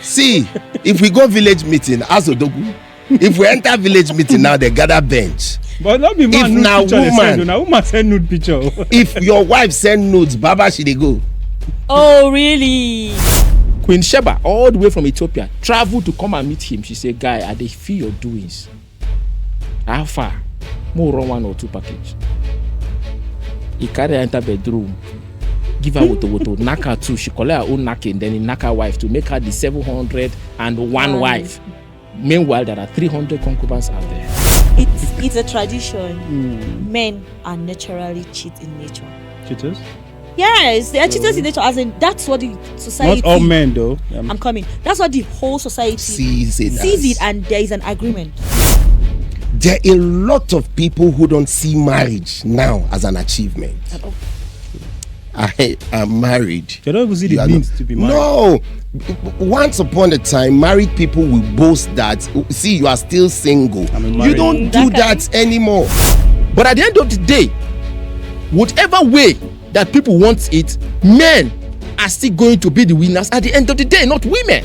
See, if we go village meeting, as Odogu, if we enter village meeting now, they gather bench. But not be man if nude now picture. Now woman send nude picture. If your wife send nudes, Baba she dey go. Oh really? Queen Sheba, all the way from Ethiopia, traveled to come and meet him. She said, "Guy, I dey feel your doings. How far? More run 1 or 2 package." He carry her enter bedroom, give her woto, knock her too. She collect her own knacking, then he knock her wife to make her the 701 wife. Meanwhile, there are 300 concubines out there. It's a tradition. Men are naturally cheat in nature. Cheaters? Yes, they are cheaters in nature. As in, that's what the society. Not all men, though. I'm coming. That's what the whole society sees it, and there is an agreement. There are a lot of people who don't see marriage now as an achievement. I am married. You don't even see the means to be married. No. Once upon a time, married people will boast that, see, you are still single. You don't do that anymore. But at the end of the day, whatever way that people want it, men are still going to be the winners at the end of the day, not women.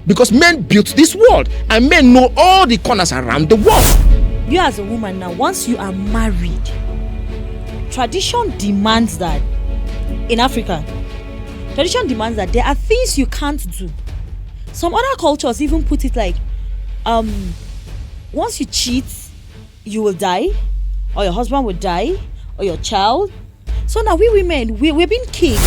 Because men built this world and men know all the corners around the world. You as a woman now, once you are married, tradition demands that in Africa, tradition demands that there are things you can't do. Some other cultures even put it like, once you cheat, you will die, or your husband will die, or your child. So now we women, we're being kicked.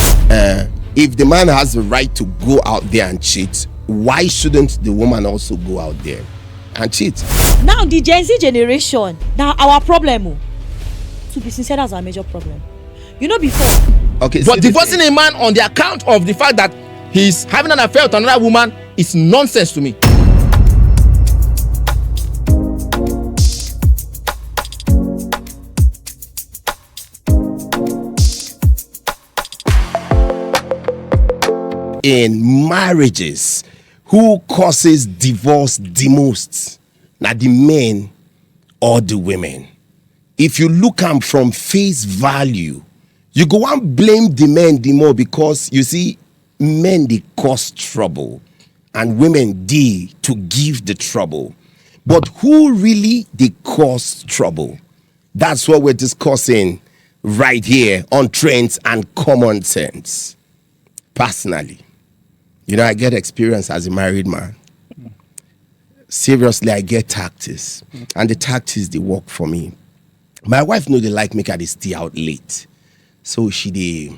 If the man has the right to go out there and cheat, why shouldn't the woman also go out there and cheat? Now the Gen Z generation, now our problem, to be sincere, that's our major problem. You know before. Okay, but divorcing a man on the account of the fact that he's having an affair with another woman is nonsense to me. In marriages, who causes divorce the most? Now the men or the women? If you look at from face value, you go and blame the men the more, because you see, men they cause trouble and women they to give the trouble. But who really they cause trouble? That's what we're discussing right here on Trends and Common Sense. Personally, you know, I get experience as a married man. Seriously, I get tactics, and the tactics they work for me. My wife know they like make her stay out late, so they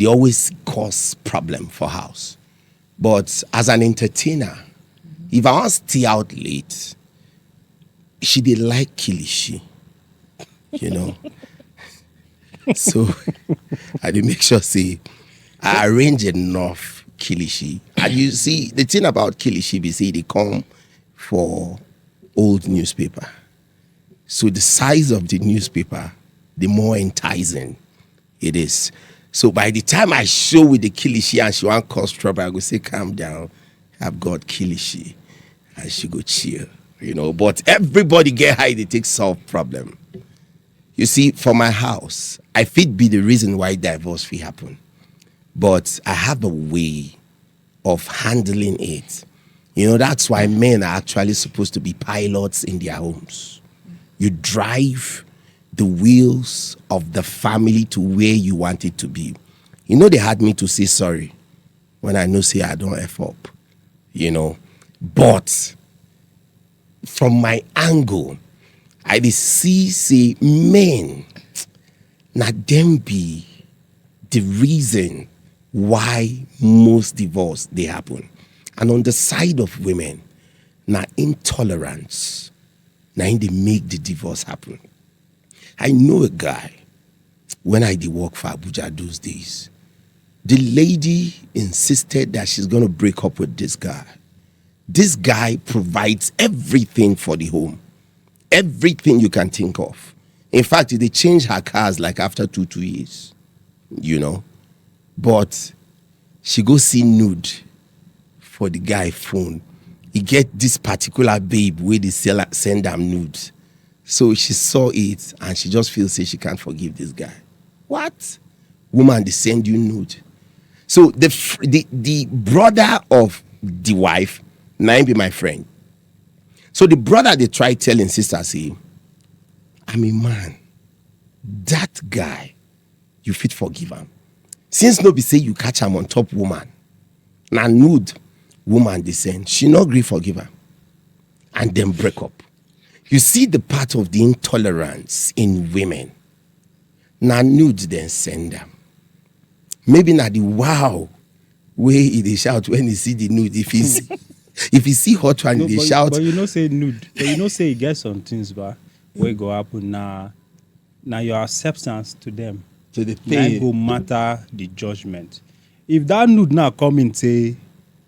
always cause problem for house. But as an entertainer, if I want to stay out late, she dey like kilishi, you know. So I dey make sure say I arrange enough kilishi. And you see, the thing about kilishi be say they come for old newspaper. So the size of the newspaper, the more enticing it is. So by the time I show with the kilishi and she want cause trouble, I go say, calm down, I've got kilishi. And she go chill, you know. But everybody get high, they take solve problem. You see, for my house, I fit be the reason why divorce will happen. But I have a way of handling it. You know, that's why men are actually supposed to be pilots in their homes. You drive the wheels of the family to where you want it to be. You know, they had me to say sorry when I know say I don't F up, you know. But from my angle, I dey see say men, na them be the reason why most divorce they happen. And on the side of women, na intolerance, na in they make the divorce happen. I know a guy, when I did work for Abuja those days, the lady insisted that she's going to break up with this guy. This guy provides everything for the home. Everything you can think of. In fact, they changed her cars like after 2 years, you know. But she go see nude for the guy phone. He get this particular babe where they send them nudes. So she saw it and she just feels say she can't forgive this guy. What? Woman, they send you nude. So the brother of the wife, now be my friend. So the brother they try telling sister say, I'm a man. That guy, you fit forgive him. Since no be say you catch him on top woman, now nude woman they send, she not agree forgive her, and then break up. You see the part of the intolerance in women. Now nude then send them. Maybe not the wow way he shout when he see the nude. If he see hot one, they shout. But you know say nude. But you know say you get some things, but where go happen now your acceptance to them. So the Now go matter the judgment. If that nude now come in say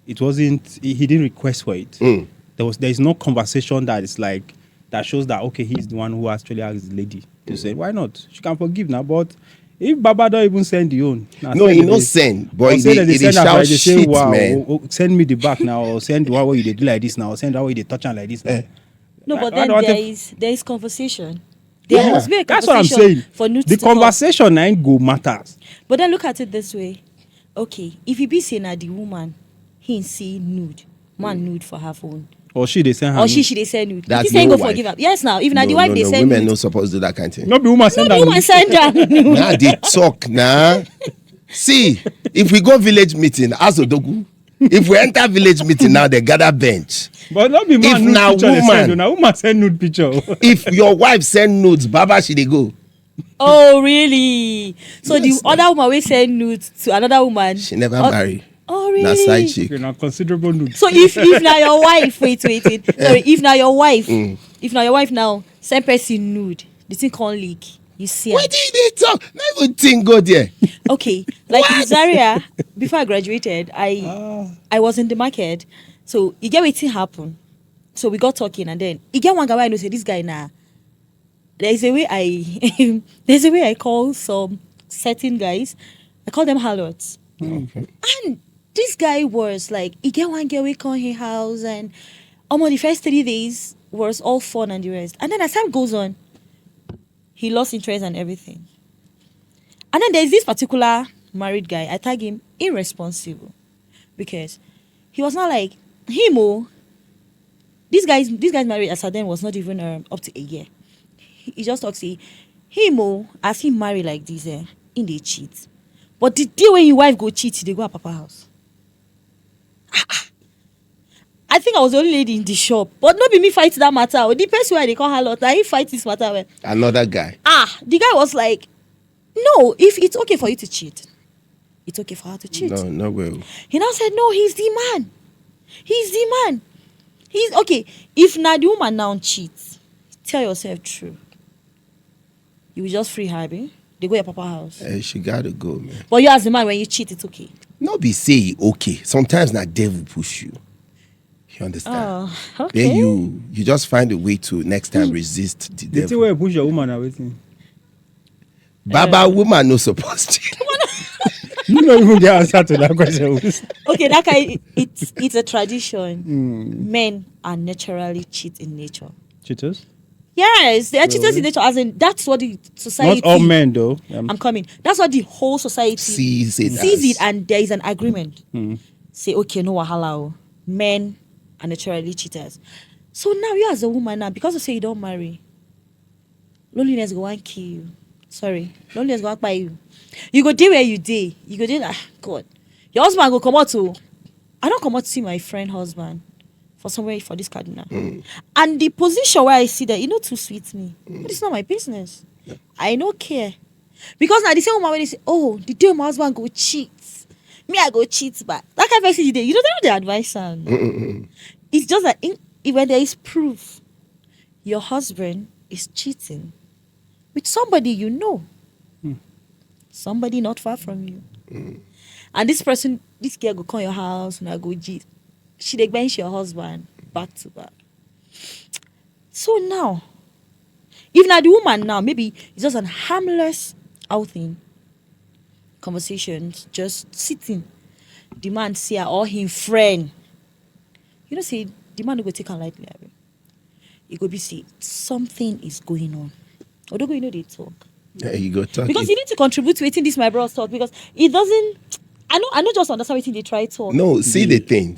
it wasn't, he didn't request for it. There is no conversation that is like that shows that okay, he's the one who actually asked the lady to say why not? She can forgive now, but if Baba don't even send the own, no, he no send, but they shout shit, man. Send me the back now, or send the one where you do like this now, or send the one where you touch on like this now. No, but then there is conversation. Yeah. There must be a That's what I'm conversation saying. for nudes The to come. conversation ain't go matters. But then look at it this way. Okay, if you be saying that the woman, he see nude, man nude for her phone. Or she they send her. Or she they send nude. That's If saying no go wife. forgive her. Yes, now if now the No, wife no, they no, send women nude. no supposed to do that kind of thing. No be woman send No, her. the woman send her nude. Nah, they talk nah. See, if we go village meeting, as Odogu, if we enter village meeting now, they gather bench. But not be man If nude na picture they woman- send. Now woman send nude picture. If your wife send nudes, Baba she they go. Oh really? So Yes, the other woman will send nude to another woman. She never Oh, marry. Oh Na really? side chick. You know, considerable nude. So if now your wife wait. Sorry, if now your wife if now your wife now send person nude, the thing can't leak. You see What am. did they talk? Not even think go there. Okay, like in Zaria, before I graduated, I was in the market. So you get wetin happen. So we got talking, and then you get one guy where I know say this guy now. There's a way I call some certain guys. I call them harlots. Okay. And this guy was like, he get one girl we come his house, and the first 3 days was all fun and the rest. And then as time goes on, he lost interest and everything. And then there's this particular married guy. I tag him irresponsible because he was not like him. This guy's married as then was not even up to a year. He just talks say him as he marry like this in they cheat. But the day when your wife go cheat, they go at Papa house. I think I was the only lady in the shop, but not be me fight that matter. The person why they call her lot, he fight this matter. Well. Another guy. The guy was like, no, if it's okay for you to cheat, it's okay for her to cheat. No well. He now said, no, he's the man. He's the man. He's okay. If now the woman now cheats, tell yourself true. You will just free her, babe. They go to your Papa house. She gotta go, man. But you as the man, when you cheat, it's okay. No be say okay. Sometimes that devil push you. You understand? Oh, okay. Then you just find a way to next time resist the The thing devil. where you push your woman and everything. Baba woman no supposed to. You don't even get answer to that question. Okay, that guy, it's a tradition. Men are naturally cheat in nature. Cheaters? Yes, they are cheaters in nature. As in, that's what the society. Not all men though. I'm coming. That's what the whole society Sees it sees as. it, and there is an agreement. Say, okay, no wahala. Men are naturally cheaters. So now you as a woman now, because you say you don't marry, loneliness go and kill you. Sorry, loneliness go and buy you. You go there where you day. You go there. God, your husband go come out to. I don't come out to see my friend husband for somewhere for this cardinal. And the position where I see that, too sweet me. But it's not my business. I don't care. Because now the same woman when they say, oh, the day my husband go cheat. Me, I go cheat back. That kind of person today, you don't know the advice. It's just that when there is proof your husband is cheating with somebody you know. Somebody not far from you. And this girl go come your house and I go cheat. She dey bench your husband back to back. So now, if now the woman now, maybe it's just an harmless outing, conversations, just sitting. The man see her or him friend. You know, say the man no go take her lightly. You go be say something is going on. Although you know they talk. Yeah, you go talk. Because you need to contribute to it in this my brother's talk because it doesn't. I know just understand what they try to. No, see the thing.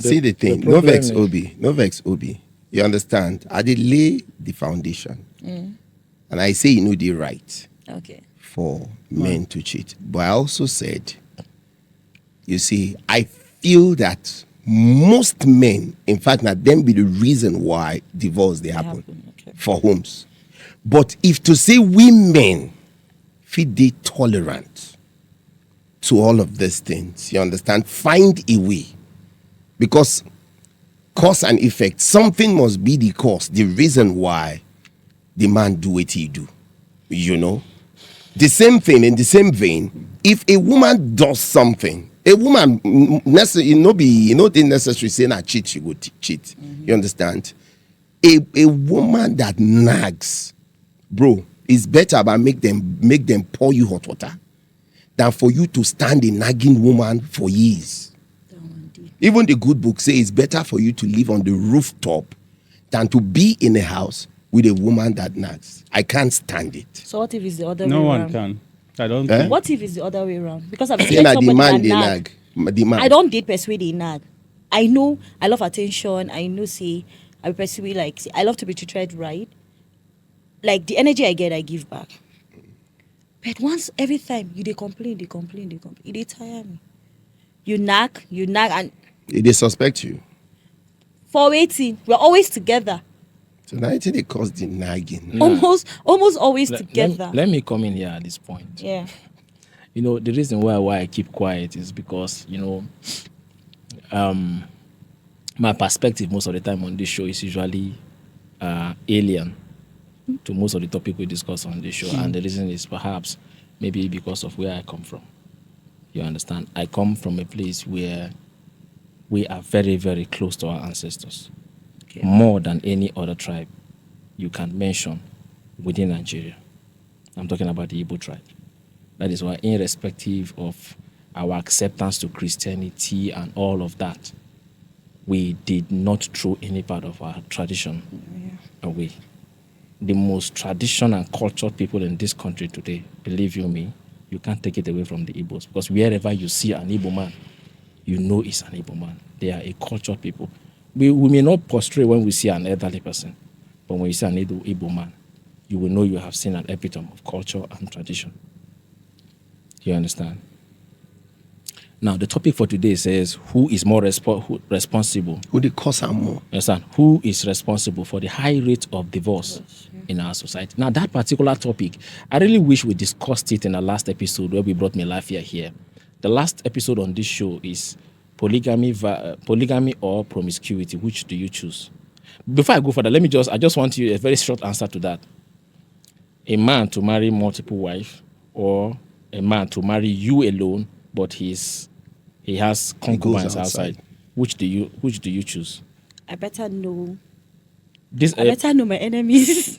No problem vex is- Obi. No vex Obi. You understand? I did lay the foundation. And I say you know the right Okay. for men to cheat. But I also said, you see, I feel that most men, in fact, not them be the reason why divorce they happen Okay. for homes. But if to say women feel they tolerant to all of these things, you understand, find a way. Because cause and effect, something must be the cause, the reason why the man do what he do. You know? The same thing, in the same vein, if a woman does something, a woman didn't necessarily say na cheat, she would cheat. You understand? A woman that nags, bro, it's better about make them pour you hot water than for you to stand a nagging woman for years. Even the good book says it's better for you to live on the rooftop than to be in a house with a woman that nags. I can't stand it. So what if it's the other No way one around? can. I don't Eh? think. What if it's the other way around? Because I've Say dated na the somebody man that they nag. nag. The man. I don't date person wey dey nag. I know I love attention. I know say I be person wey like say, I love to be treated right. Like the energy I get, I give back. But once every time you they complain, it dey tire me. You nag, and They suspect you. for waiting, we're always together. So now they cause the nagging. Nah. Almost always together. Let me come in here at this point. Yeah. You know, the reason why I keep quiet is because, you know, my perspective most of the time on this show is usually alien to most of the topic we discuss on this show. And the reason is perhaps maybe because of where I come from. You understand? I come from a place where we are very, very close to our ancestors. Okay. More than any other tribe you can mention within Nigeria. I'm talking about the Igbo tribe. That is why, irrespective of our acceptance to Christianity and all of that, we did not throw any part of our tradition away. The most traditional and cultured people in this country today, believe you me, you can't take it away from the Igbos, because wherever you see an Igbo man, you know it's an Igbo man. They are a cultured people. We may not prostrate when we see an elderly person, but when you see an Igbo man, you will know you have seen an epitome of culture and tradition. You understand? Now, the topic for today says, who is more responsible? Who they cause her more? Understand? Who is responsible for the high rate of divorce in our society? Now, that particular topic, I really wish we discussed it in the last episode where we brought Melafia here. The last episode on this show is polygamy or promiscuity. Which do you choose? Before I go further, I just want you a very short answer to that. A man to marry multiple wives, or a man to marry you alone, but he has concubines outside. Which do you choose? I better know. I better know my enemies.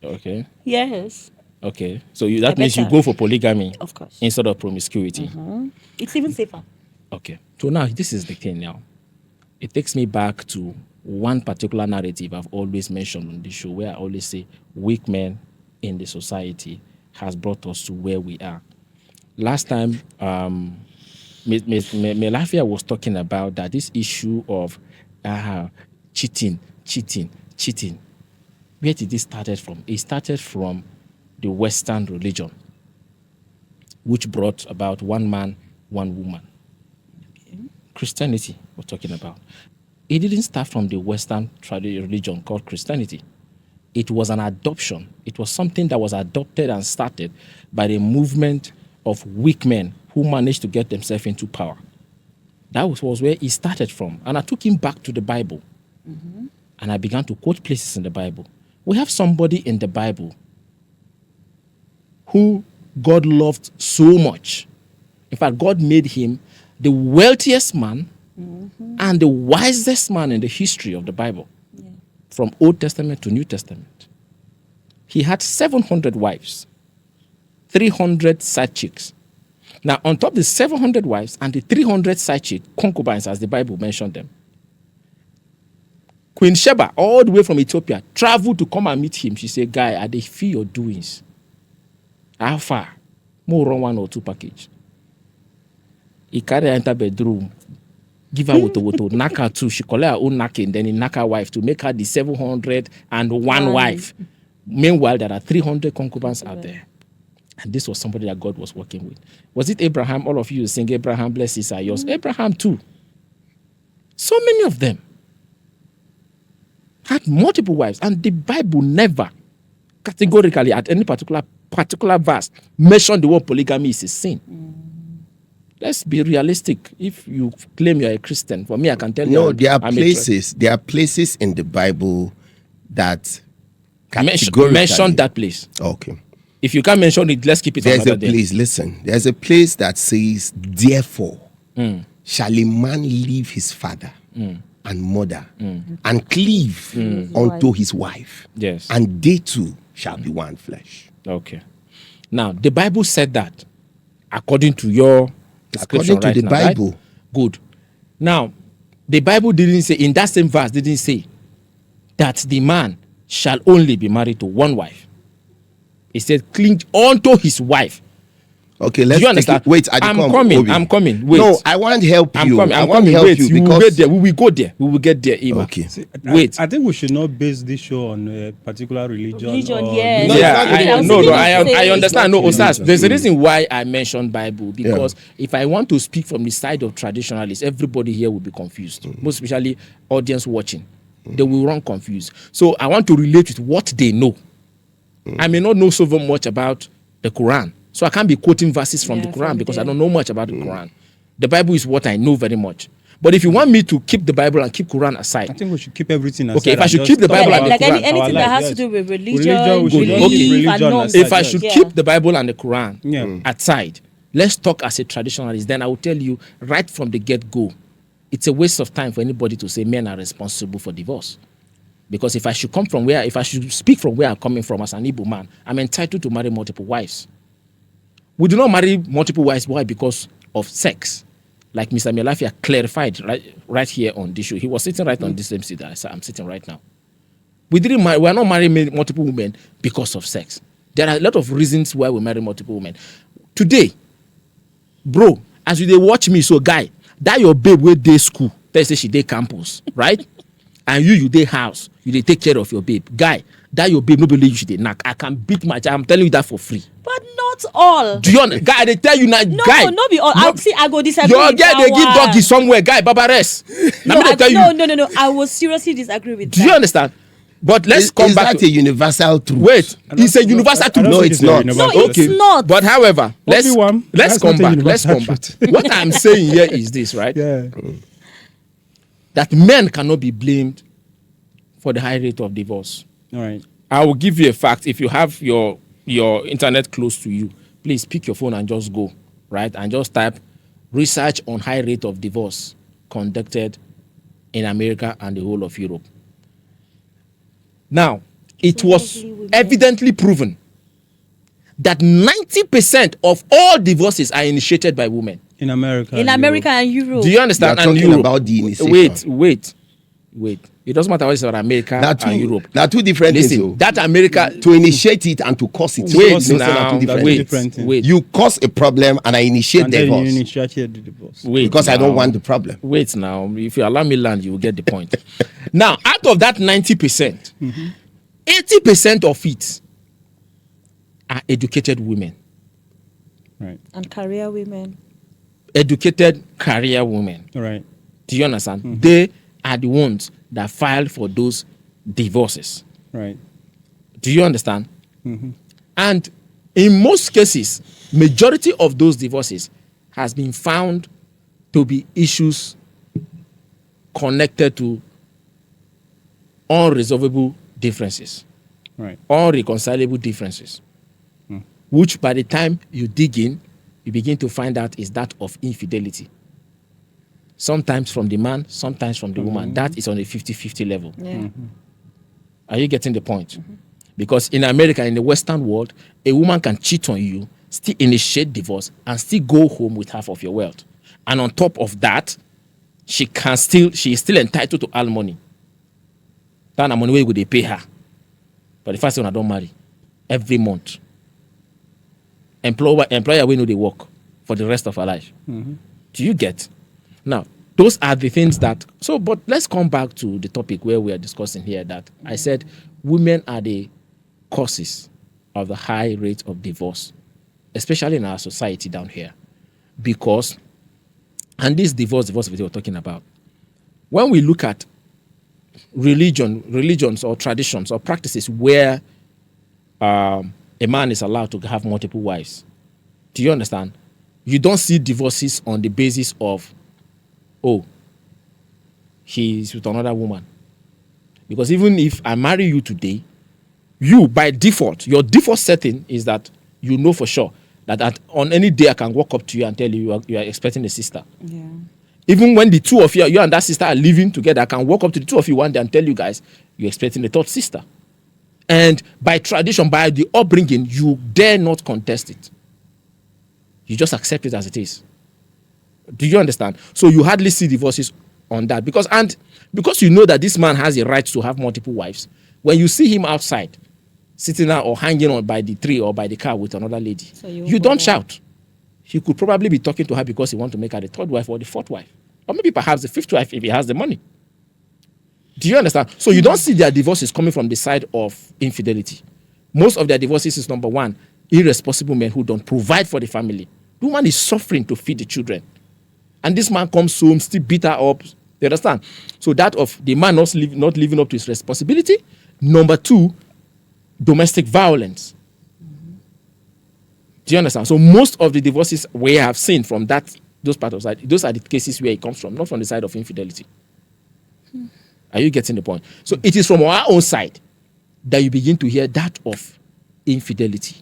Okay. Yes. Okay. So that means you go for polygamy, Of course. instead of promiscuity. It's even safer. Okay. So now this is the thing now. It takes me back to one particular narrative I've always mentioned on this show, where I always say weak men in the society has brought us to where we are. Last time, Melafia was talking about that this issue of cheating. Where did it started from? It started from the Western religion, which brought about one man, one woman. Okay. Christianity we're talking about. It didn't start from the Western religion called Christianity. It was an adoption. It was something that was adopted and started by the movement of weak men who managed to get themselves into power. That was where it started from. And I took him back to the Bible. And I began to quote places in the Bible. We have somebody in the Bible who God loved so much. In fact, God made him the wealthiest man and the wisest man in the history of the Bible. Yeah. From Old Testament to New Testament. He had 700 wives, 300 side chicks. Now, on top of the 700 wives and the 300 side chick concubines, as the Bible mentioned them, Queen Sheba, all the way from Ethiopia, traveled to come and meet him. She said, guy, I dey feel your doings. How far? More run 1 or 2 package. He carry her enter bedroom, give her woto, knock her too. She collect her own knacking, then he knock her wife to make her the 701 wife. Meanwhile, there are 300 concubines out there. And this was somebody that God was working with. Was it Abraham? All of you sing Abraham, blessings are yours. Abraham too. So many of them had multiple wives. And the Bible never categorically at any particular verse mentioned the word polygamy is a sin. Let's be realistic. If you claim you're a Christian, for me, I can tell you. No, there are places in the Bible that mention that place. Okay. If you can't mention it, let's keep it. There's a place. Listen, there's a place that says, "Therefore, shall a man leave his father and mother and cleave unto his wife, Yes. and they two shall be one flesh." Okay. Now, the Bible said that according to your description According to right the now, right? Bible. Good. Now, the Bible didn't say, in that same verse, didn't say that the man shall only be married to one wife. It said, cling unto his wife. Okay, let's Do you understand? Wait, I'm coming. Wait. No, I want to help you. I'm I want coming. to help Wait, you we will because get there. We will go there. We will get there, Ima. Okay. Wait. I think we should not base this show on a particular religion. Yes. No, Yeah, it's not I understand. No, It's not Osas, there's a reason why I mentioned Bible, because if I want to speak from the side of traditionalists, everybody here will be confused, most especially audience watching. They will run confused. So I want to relate with what they know. I may not know so very much about the Quran, so I can't be quoting verses from the Quran because I don't know much about the Quran. The Bible is what I know very much. But if you want me to keep the Bible and keep Quran aside, I think we should keep everything aside. Okay, if I and should just keep the talk Bible about and the Quran, anything that has yes. to do with religion, Religion, we should just belief, keep and religion norms. aside. if I should Yeah. keep the Bible and the Quran Yeah. aside, let's talk as a traditionalist. Then I will tell you right from the get-go, it's a waste of time for anybody to say men are responsible for divorce. Because if I should speak from where I'm coming from as an Igbo man, I'm entitled to marry multiple wives. We do not marry multiple wives. Why? Because of sex. Like Mr. Melafia clarified right here on this show. He was sitting right on this same seat that I'm sitting right now. We are not marrying multiple women because of sex. There are a lot of reasons why we marry multiple women. Today, bro, as you dey watch me, so guy, that your babe wey dey school, they say she dey campus, right? And you dey house, you dey take care of your babe. Guy, that your babe, nobody you should dey knack. I can beat my child. I'm telling you that for free. But not all. Do you understand? Guy, they tell you now, No, guy. not be all. I go disagree. Your with girl, that they give one. doggy somewhere. Guy, Baba rest. Now me they tell you. No. I will seriously disagree with Do that. you understand? But let's come is back. that a universal truth? Wait, it's a universal I truth. don't No, think it's a not. universal No, truth. it's not. But however, let's Obi-Wan, come that's not a back. Let's universal come back. truth. What I'm saying here is this, right? Yeah. That men cannot be blamed for the high rate of divorce. All right. I will give you a fact. If you have your internet close to you, please pick your phone and just go, right? And just type research on high rate of divorce conducted in America and the whole of Europe. Now, it was evidently proven that 90% of all divorces are initiated by women. In America. In and America and Europe. Do you understand? You are And talking Europe. about the initiation. Wait. It doesn't matter what it's about America and Europe. There are two different Listen, things. that America. To initiate it and to cause it. Wait Those are now. two different Wait. things. different things. Wait. You cause a problem and I initiate and then you divorce initiated the divorce. Wait. because I now. don't want the problem. Wait now. If you allow me land, you will get the point. Now, out of that 90%, 80% of it are educated women. Right. And career women. Educated career women. All right. Do you understand? They are the ones that filed for those divorces. Right. Do you understand? And in most cases, majority of those divorces has been found to be issues connected to unresolvable differences, Right. unreconcilable differences, which by the time you dig in, you begin to find out is that of infidelity. Sometimes from the man, sometimes from the woman. That is on a 50-50 level. Yeah. Are you getting the point? Because in America, in the Western world, a woman can cheat on you, still initiate divorce, and still go home with half of your wealth. And on top of that, she is still entitled to alimony. That money where they pay her. But the first one I don't marry. Every month. Employer will know they work for the rest of her life. Do you get? Now, those are the things that. So, but let's come back to the topic where we are discussing here. That I said, women are the causes of the high rate of divorce, especially in our society down here, because, and this divorce we were talking about, when we look at religions or traditions or practices where a man is allowed to have multiple wives, do you understand? You don't see divorces on the basis of, oh, he's with another woman. Because even if I marry you today, you, by default, your default setting is that you know for sure that on any day I can walk up to you and tell you you are expecting a sister. Yeah. Even when the two of you and that sister are living together, I can walk up to the two of you one day and tell you guys you're expecting a third sister. And by tradition, by the upbringing, you dare not contest it. You just accept it as it is. Do you understand? So you hardly see divorces on that because you know that this man has a right to have multiple wives. When you see him outside, sitting out or hanging on by the tree or by the car with another lady, So you don't shout. He could probably be talking to her because he wants to make her the third wife or the fourth wife, or maybe perhaps the fifth wife if he has the money. Do you understand? So you don't see their divorces coming from the side of infidelity. Most of their divorces is, number one, irresponsible men who don't provide for the family. The woman is suffering to feed the children. And this man comes home, still beat her up. You understand? So that of the man not living up to his responsibility. Number two, domestic violence. Do you understand? So most of the divorces we have seen from those parts of side, those are the cases where it comes from, not from the side of infidelity. Are you getting the point? So it is from our own side that you begin to hear that of infidelity.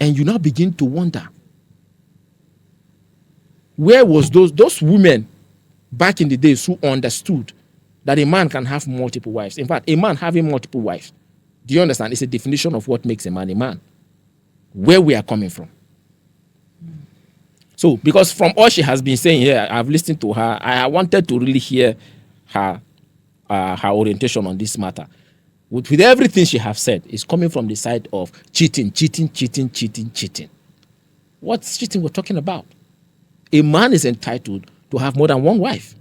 And you now begin to wonder, where was those women back in the days who understood that a man can have multiple wives? In fact, a man having multiple wives, do you understand? It's a definition of what makes a man a man. Where we are coming from. So, because from all she has been saying here, I've listened to her. I wanted to really hear her orientation on this matter. With everything she has said, it's coming from the side of cheating. What's cheating we're talking about? A man is entitled to have more than one wife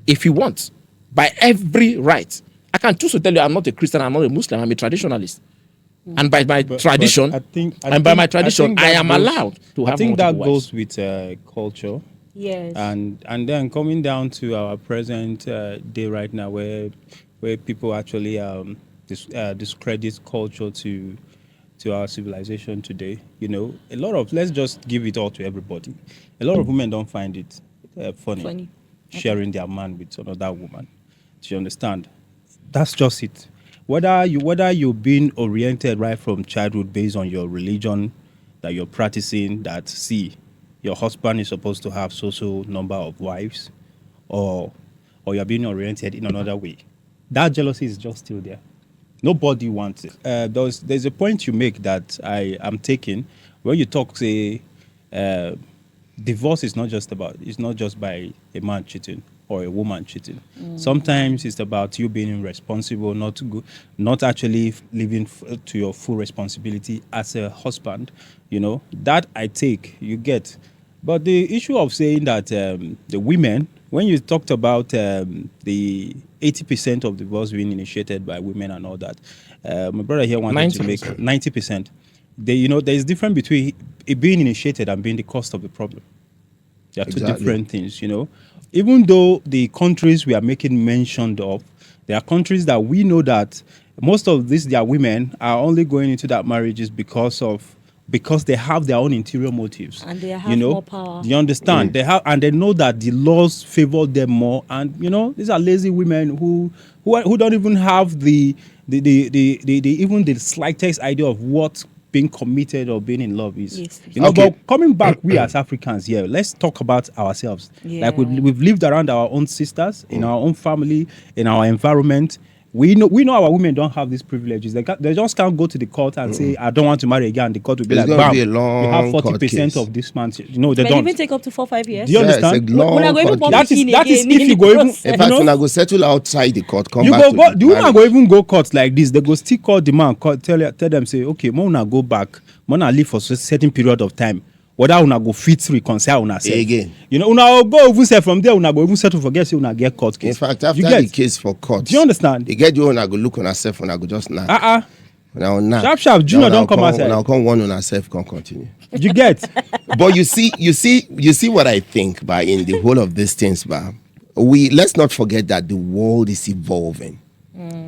if he wants, by every right. I can choose to tell you I'm not a Christian, I'm not a Muslim, I'm a traditionalist. And by my tradition, I am allowed to have multiple wives. I think that goes with culture. Yes. And then coming down to our present day right now, where people actually discredit culture to our civilization today. You know, a lot of, let's just give it all to everybody. A lot of women don't find it funny. Sharing their man with another woman. Do you understand? That's just it. Whether you've been oriented right from childhood based on your religion that you're practicing, that see your husband is supposed to have so number of wives, or you're being oriented in another way, that jealousy is just still there. Nobody wants it. There's a point you make that I am taking when you talk, say, divorce is not just by a man cheating or a woman cheating. Sometimes it's about you being irresponsible, not actually living to your full responsibility as a husband. You know, that I take, you get. But the issue of saying that the women, when you talked about the 80% of divorce being initiated by women and all that, my brother here wanted 90%. To make 90%. There's difference between it being initiated and being the cost of the problem. They are two different things, you know. Even though the countries we are making mention of, there are countries that we know that most of their women are only going into that marriages because they have their own interior motives. And they have more power. Do you understand? They have, and they know that the laws favor them more. And these are lazy women who don't even have the even the slightest idea of what being committed or being in love is. Yes. But coming back, we as Africans here, let's talk about ourselves. Yeah. Like we've lived around our own sisters, in our own family, in our environment. We know our women don't have these privileges. They just can't go to the court and say, I don't want to marry again. The court will be like, bam, you have 40% of this man. No, they don't. Even take up to 4-5 years. Do you understand? That is if you go even. In fact, when I go settle outside the court, come you back. The woman go even go court like this. They go still call the man, tell them, say, okay, Mona go back. Mona live for a certain period of time. whether una go fit reconcile una self. Again. You know, una will go even say from there, una go even settle for get say una get court case. In fact, after you get? the case for court, Do you understand? they get you on go look on herself and I go just knock. Sharp, Junior don't come outside. Now come one on herself, can continue. You get? But you see what I think by in the whole of these things, but let's not forget that the world is evolving.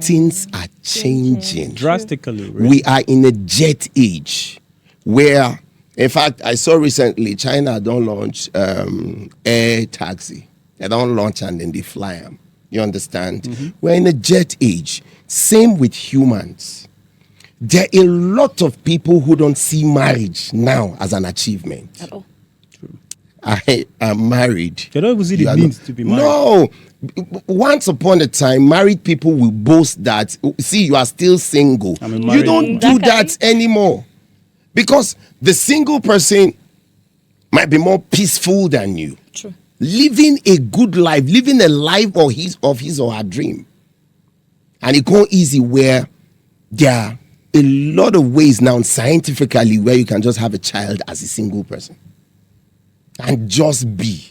Things are changing Drastically. Really. We are in a jet age where, in fact, I saw recently China don't launch air taxi. They don't launch and then they fly them. You understand? We're in a jet age. Same with humans. There are a lot of people who don't see marriage now as an achievement. At all. I am married. You don't even see the means to be married. No. Once upon a time, married people will boast that, see, you are still single. You don't do that anymore. Because the single person might be more peaceful than you. True. Living a good life, living a life of his or her dream. And it goes easy where there are a lot of ways now scientifically where you can just have a child as a single person. And just be.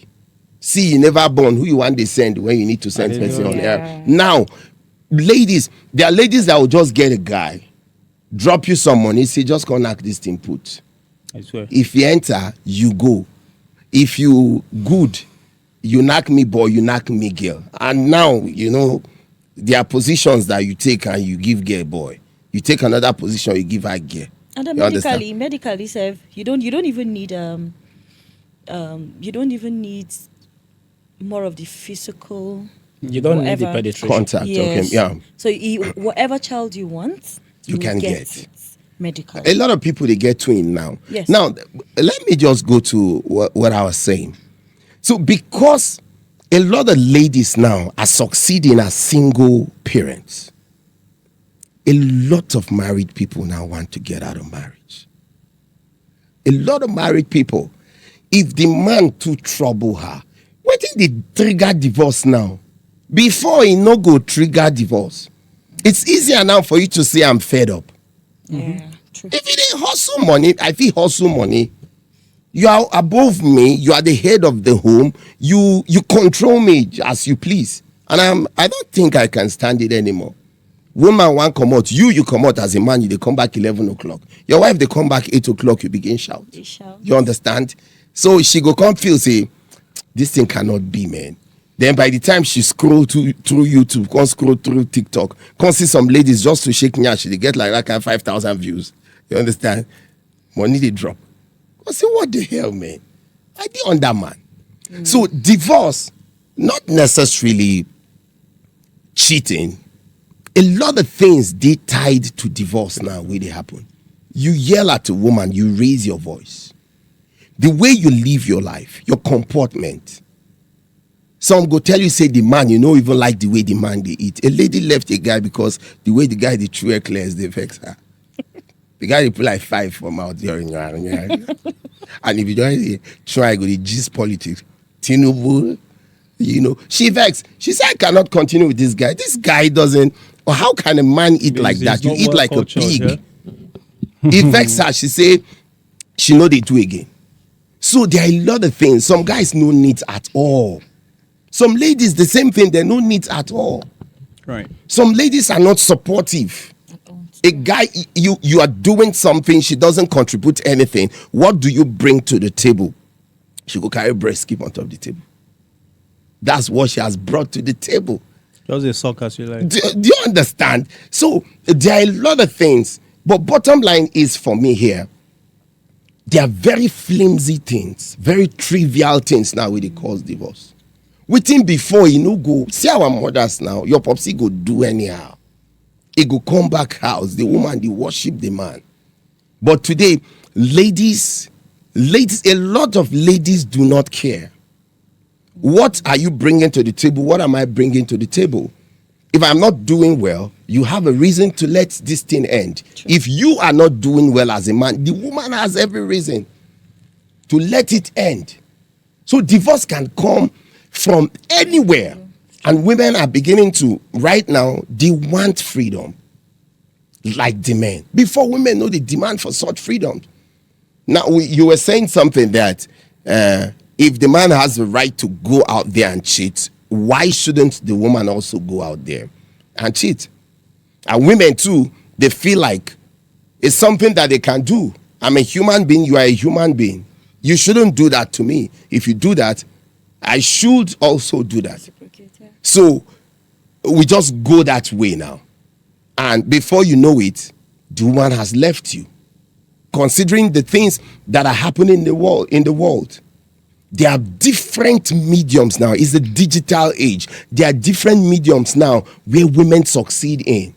See, you never born who you want to send when you need to send person on air. Now, ladies, there are ladies that will just get a guy, drop you some money, say, just go knock this thing put. I swear. If you enter, you go. If you good, you knock me boy, you knock me girl. And now, you know, there are positions that you take and you give girl boy. You take another position, you give her girl. And then medically, sir, you don't even need you don't even need more of the physical. You don't need the penetration. Contact, Yes. okay, yeah. So whatever child you want, You can get. it medically. A lot of people, they get twin now. Yes. Now, let me just go to what I was saying. So because a lot of ladies now are succeeding as single parents, a lot of married people now want to get out of marriage. A lot of married people, if the man too trouble her, what did they trigger divorce now? Before he no go trigger divorce. It's easier now for you to say I'm fed up. Yeah, true. If it ain't hustle money, I feel hustle money. You are above me. You are the head of the home. You control me as you please. And I don't think I can stand it anymore. Woman want come out. You come out as a man. They come back 11 o'clock. Your wife, they come back 8 o'clock. You begin shout. They shout. You understand? So she go come feel say, this thing cannot be, man. Then by the time she scroll through YouTube, come scroll through TikTok, come see some ladies just to shake nyash, they get like that kind of 5,000 views. You understand? Money they drop. I say, what the hell, man? I did on that man. So divorce, not necessarily cheating. A lot of things they tied to divorce now where they happen. You yell at a woman, you raise your voice. The way you live your life, your comportment. Some go tell you, say the man, you know, even like the way the man they eat. A lady left a guy because the way the guy they chew her clears, they vex her. The guy they put like 5 for mouth during your and if you don't try go the gist politics, Tinubu, you know, she vex. She said I cannot continue with this guy. This guy doesn't. Or how can a man eat like that? You eat like culture, a pig. Yeah? It vex her. She say she know they do again. So there are a lot of things. Some guys no needs at all. Some ladies, the same thing, they no needs at all. Right. Some ladies are not supportive. A guy, you are doing something, she doesn't contribute anything. What do you bring to the table? She go carry breast keep on top of the table. That's what she has brought to the table. Just a suck as you like. Do you understand? So there are a lot of things. But bottom line is for me here, there are very flimsy things, very trivial things now where they cause divorce. Waiting before you know go, see our mothers now, your popsy go do anyhow. It go come back house, the woman, they worship the man. But today, ladies, a lot of ladies do not care. What are you bringing to the table? What am I bringing to the table? If I'm not doing well, you have a reason to let this thing end. True. If you are not doing well as a man, the woman has every reason to let it end. So divorce can come from anywhere. And women are beginning to, right now, they want freedom like the men. Before, women know the demand for such freedom. Now, you were saying something that if the man has the right to go out there and cheat, why shouldn't the woman also go out there and cheat? And women too, they feel like it's something that they can do. I'm a human being, you are a human being. You shouldn't do that to me. If you do that, I should also do that. So we just go that way now. And before you know it, the woman has left you. Considering the things that are happening in the world, there are different mediums now. It's the digital age. There are different mediums now where women succeed in.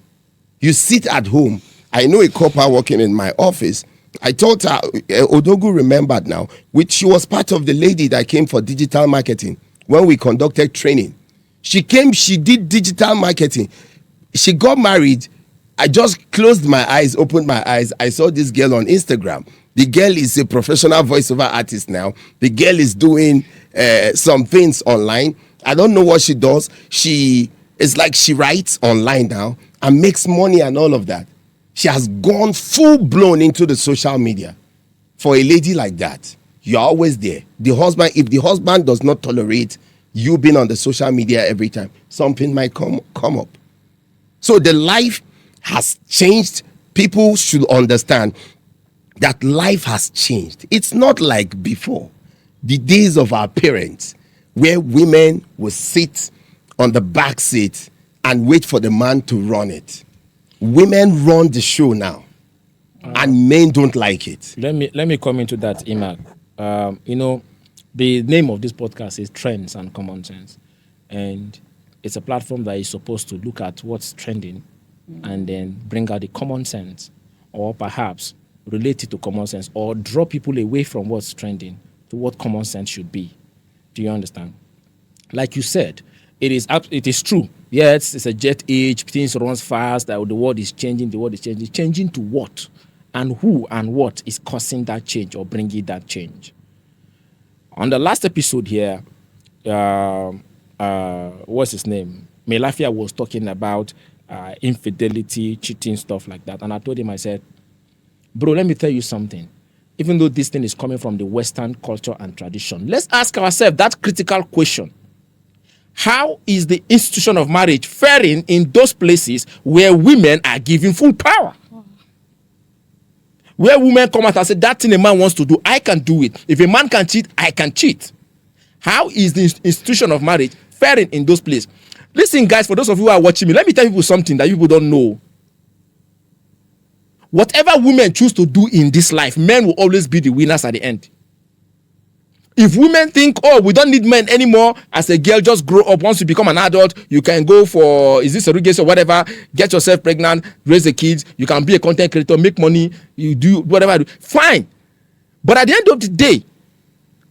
You sit at home. I know a couple working in my office. I told her, Odogu remembered now, which she was part of the lady that came for digital marketing when we conducted training. She came, she did digital marketing. She got married. I just closed my eyes, opened my eyes. I saw this girl on Instagram. The girl is a professional voiceover artist now. The girl is doing some things online. I don't know what she does. It's like she writes online now and makes money and all of that. She has gone full blown into the social media. For a lady like that, you're always there. The husband, if the husband does not tolerate you being on the social media every time, something might come up. So the life has changed. People should understand that life has changed. It's not like before. The days of our parents, where women would sit on the back seat and wait for the man to run it. Women run the show now, and men don't like it. Let me come into that, Imag. The name of this podcast is Trends and Common Sense, and it's a platform that is supposed to look at what's trending and then bring out the common sense, or perhaps relate it to common sense, or draw people away from what's trending to what common sense should be. Do you understand? Like you said, it is true. Yes, it's a jet age. Things run fast. The world is changing. Changing to what? And who and what is causing that change or bringing that change? On the last episode here, what's his name? Melafia was talking about infidelity, cheating, stuff like that. And I told him, I said, bro, let me tell you something. Even though this thing is coming from the Western culture and tradition, let's ask ourselves that critical question. How is the institution of marriage faring in those places where women are given full power? Where women come out and say, that thing a man wants to do, I can do it. If a man can cheat, I can cheat. How is the institution of marriage faring in those places? Listen, guys, for those of you who are watching me, let me tell you something that people don't know. Whatever women choose to do in this life, men will always be the winners at the end. If women think, oh, we don't need men anymore, as a girl, just grow up. Once you become an adult, you can go for, is this surrogacy or whatever, get yourself pregnant, raise the kids, you can be a content creator, make money, you do whatever. Fine. But at the end of the day,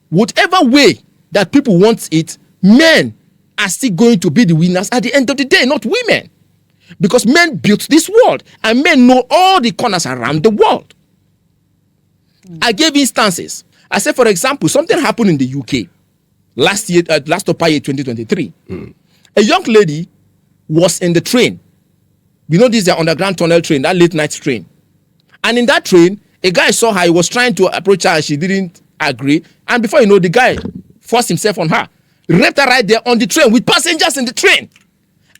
whatever way that people want it, men are still going to be the winners at the end of the day, not women. Because men built this world, and men know all the corners around the world. I gave instances. I said, for example, something happened in the UK last year, last October 2023. A young lady was in the train. You know, this is the underground tunnel train, that late night train. And in that train, a guy saw her. He was trying to approach her, and she didn't agree. And before you know, the guy forced himself on her, raped her right there on the train with passengers in the train.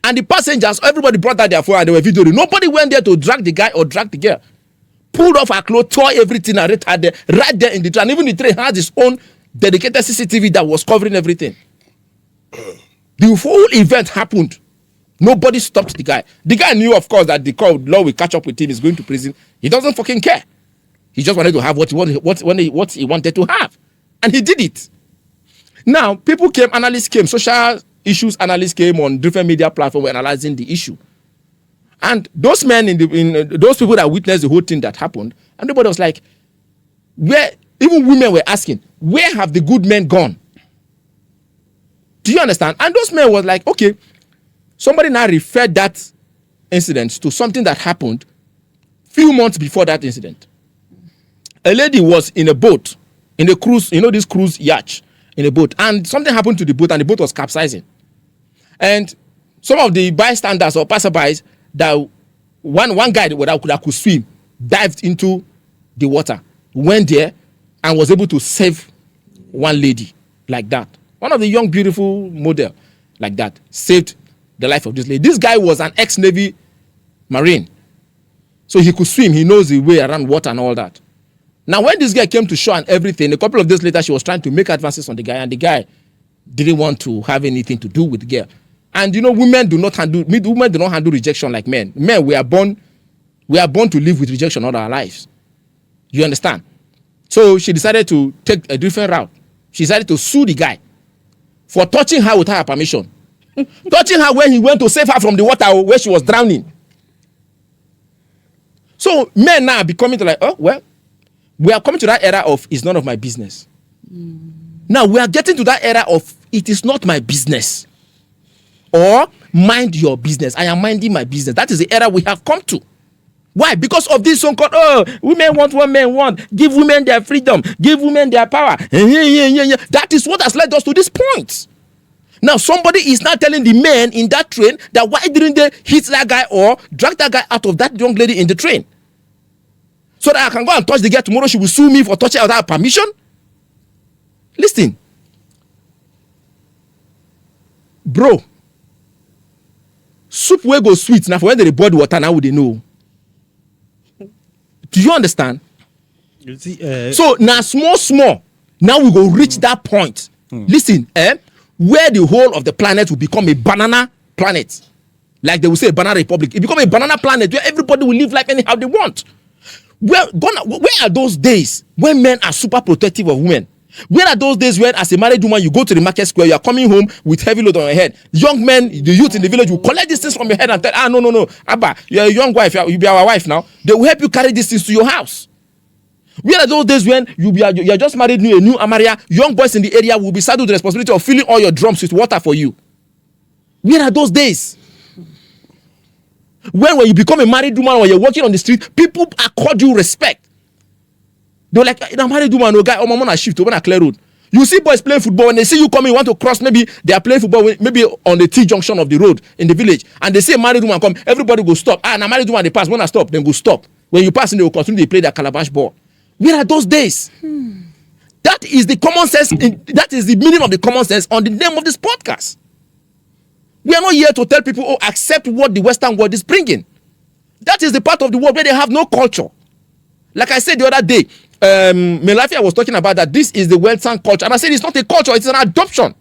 And the passengers, everybody brought out their phone and they were videoing. Nobody went there to drag the guy or drag the girl. Pulled off her clothes, tore everything and raped her there, right there in the train. And even the train had its own dedicated CCTV that was covering everything. The whole event happened. Nobody stopped the guy. The guy knew, of course, that the law will catch up with him. He's going to prison. He doesn't fucking care. He just wanted to have what he wanted to have. And he did it. Now, people came, analysts came, social issues analysts came on different media platforms, were analyzing the issue. And those men, those people that witnessed the whole thing that happened, everybody was like, where, even women were asking, where have the good men gone? Do you understand? And those men was like, okay, somebody now referred that incident to something that happened few months before that incident. A lady was in a boat, in a cruise, this cruise yacht, in a boat, and something happened to the boat, and the boat was capsizing. And some of the bystanders or passerbys, that one guy that could swim, dived into the water, went there, and was able to save one lady like that. One of the young, beautiful model like that saved the life of this lady. This guy was an ex-Navy Marine. So he could swim. He knows the way around water and all that. Now, when this guy came to shore and everything, a couple of days later, she was trying to make advances on the guy, and the guy didn't want to have anything to do with the girl. And women do not handle rejection like men. Men, we are born to live with rejection all our lives. You understand? So she decided to take a different route. She decided to sue the guy for touching her without her permission. Touching her when he went to save her from the water where she was drowning. So men now are becoming like, oh, well, we are coming to that era of it's none of my business. Now we are getting to that era of it is not my business. Or mind your business. I am minding my business. That is the era we have come to. Why? Because of this so-called, women want what men want. Give women their freedom. Give women their power. That is what has led us to this point. Now, somebody is now telling the men in that train that why didn't they hit that guy or drag that guy out of that young lady in the train? So that I can go and touch the girl tomorrow. She will sue me for touching her without permission? Listen. Bro. Soup will go sweet. Now, for when they boil the water, now would they know? Do you understand? You see, so now small. Now we go reach that point. Listen, where the whole of the planet will become a banana planet. Like they will say a banana republic. It become a banana planet where everybody will live life anyhow they want. Where are those days when men are super protective of women? Where are those days when, as a married woman, you go to the market square, you are coming home with heavy load on your head? Young men, the youth in the village will collect these things from your head and tell, no. Abba, you're a young wife, you'll be our wife now. They will help you carry these things to your house. Where are those days when you're just married, a new Amaria, young boys in the area will be saddled with the responsibility of filling all your drums with water for you? Where are those days? When you become a married woman, when you're walking on the street, people accord you respect. They're like, I'm married woman, no guy, I'm on a shift, I'm on a clear road. You see boys playing football, when they see you coming, you want to cross, maybe they are playing football, maybe on the T-junction of the road in the village, and they see a married woman come, everybody go stop. Now married woman, they pass, when I stop, then go stop. When you pass, they will continue to play their calabash ball. Where are those days? That is the common sense, that is the meaning of the common sense on the name of this podcast. We are not here to tell people, accept what the Western world is bringing. That is the part of the world where they have no culture. Like I said the other day, Melafia was talking about that this is the Western culture. And I said it's not a culture, it's an adoption.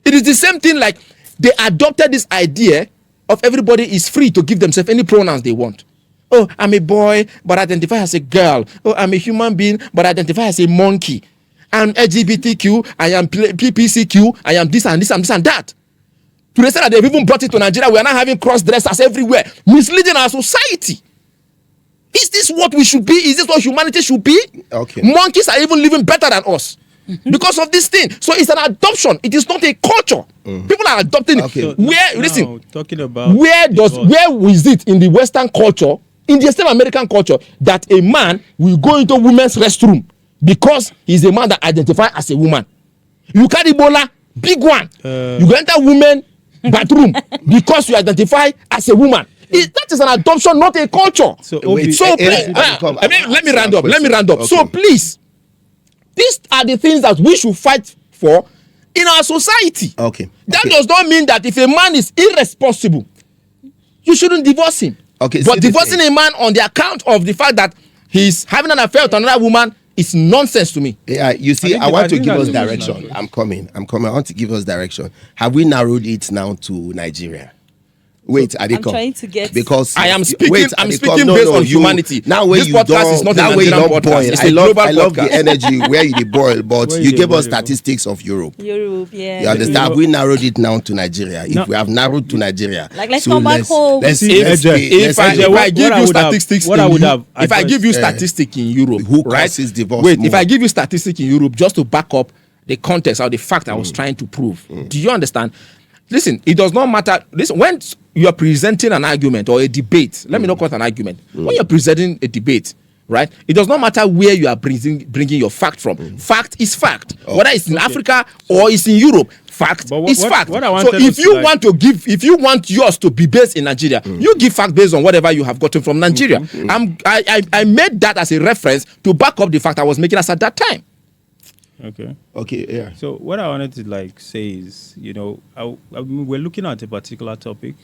It is the same thing like they adopted this idea of everybody is free to give themselves any pronouns they want. Oh, I'm a boy, but identify as a girl. Oh, I'm a human being, but identify as a monkey. I'm LGBTQ, I am PPCQ, I am this and this and this and that. To the extent that they've even brought it to Nigeria, we are now having cross-dressers everywhere, misleading our society. Is this what we should be? Is this what humanity should be? Okay. Monkeys are even living better than us because of this thing. So it's an adoption. It is not a culture. People are adopting it. Okay. Talking about where is it in the Western culture, in the same American culture, that a man will go into women's restroom because he's a man that identifies as a woman? You carry Ebola, big one. You go enter women bathroom because you identify as a woman. That is an adoption, not a culture. Let me round up. Okay. So please, these are the things that we should fight for in our society. Okay. That does not mean that if a man is irresponsible, you shouldn't divorce him. Okay. But divorcing a man on the account of the fact that he's having an affair with another woman is nonsense to me. Yeah, you see, I want to give us direction. I'm coming. I want to give us direction. Have we narrowed it now to Nigeria? Wait, Adiko. I'm trying to get because I am speaking. I'm speaking based on humanity. Now, where this you podcast don't, is not now a where you Nigerian don't podcast. boil. It's I a love global the podcast. energy where you boil, but you gave us statistics of Europe. Europe, yeah. You understand? Have we narrowed it now to Nigeria? If we have narrowed to Nigeria, let's come back home. If I give you statistics, if I give you statistics in Europe, who causes divorce? Wait, if I give you statistics in Europe just to back up the context or the fact I was trying to prove, do you understand? Listen, it does not matter. Listen, when you are presenting an argument or a debate, let me not call it an argument. When you're presenting a debate, right? It does not matter where you are bringing your fact from. Fact is fact. Whether it's in Africa or it's in Europe, fact is fact. What I so wanted if to you like- want to give, if you want yours to be based in Nigeria, you give fact based on whatever you have gotten from Nigeria. I made that as a reference to back up the fact I was making us at that time. Okay. Okay, yeah. So what I wanted to like say is, you know, I mean, we're looking at a particular topic,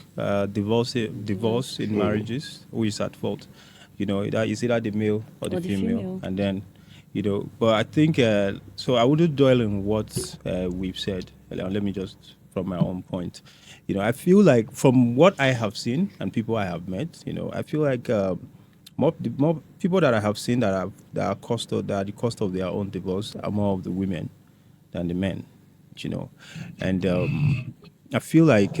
divorce in marriages. Who is at fault? You know, is either the male or the female, and then, you know. But I think so. I wouldn't dwell on what we've said. Let me just from my own point. You know, I feel like from what I have seen and people I have met, you know, I feel like more people that I have seen that are the cost of their own divorce are more of the women than the men, you know, and I feel like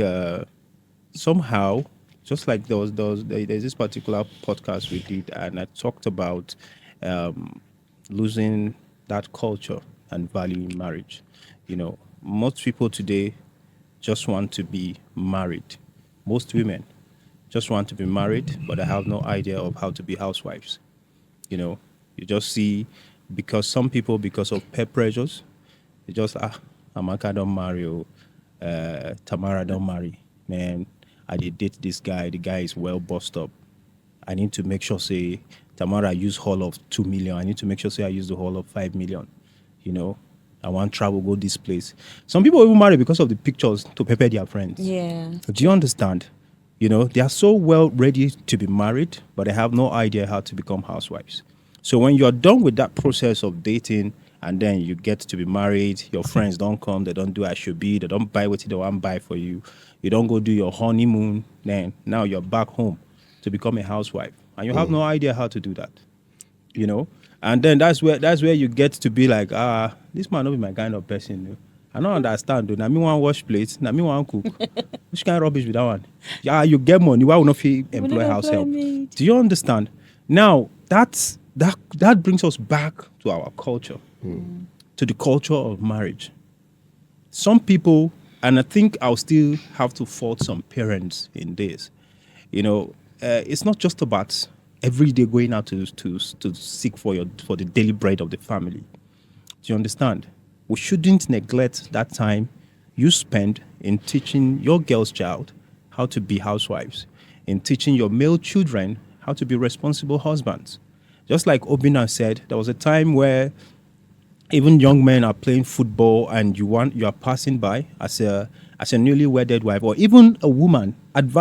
somehow, just like there's this particular podcast we did, and I talked about losing that culture and value in marriage. You know, most people today just want to be married. Most women just want to be married, but they have no idea of how to be housewives. You know, you just see, because some people, because of peer pressures, they just, Amaka don't marry, Tamara don't marry. Man, I did date this guy. The guy is well bossed up. I need to make sure, say, Tamara use whole of 2 million. I need to make sure, say, I use the whole of 5 million. You know, I want travel, go this place. Some people even marry because of the pictures to prepare their friends. Yeah. Do you understand? You know, they are so well ready to be married, but they have no idea how to become housewives. So when you're done with that process of dating, and then you get to be married, your friends don't come, they don't do as should be, they don't buy what they want to buy for you, you don't go do your honeymoon, then now you're back home to become a housewife. And you have no idea how to do that. You know? And then that's where you get to be like, this man not be my kind of person. You know? I don't understand though. Now me want wash plates, now me want cook. Which kind of rubbish with that one? Yeah, you get money, why would not feel employ house help? Do you understand? Now that brings us back to our culture, to the culture of marriage. Some people, and I think I'll still have to fault some parents in this. You know, it's not just about every day going out to seek for the daily bread of the family. Do you understand? We shouldn't neglect that time you spend in teaching your girl's child how to be housewives, in teaching your male children how to be responsible husbands. Just like Obina said, there was a time where even young men are playing football and you are passing by as a newly wedded wife, or even a woman,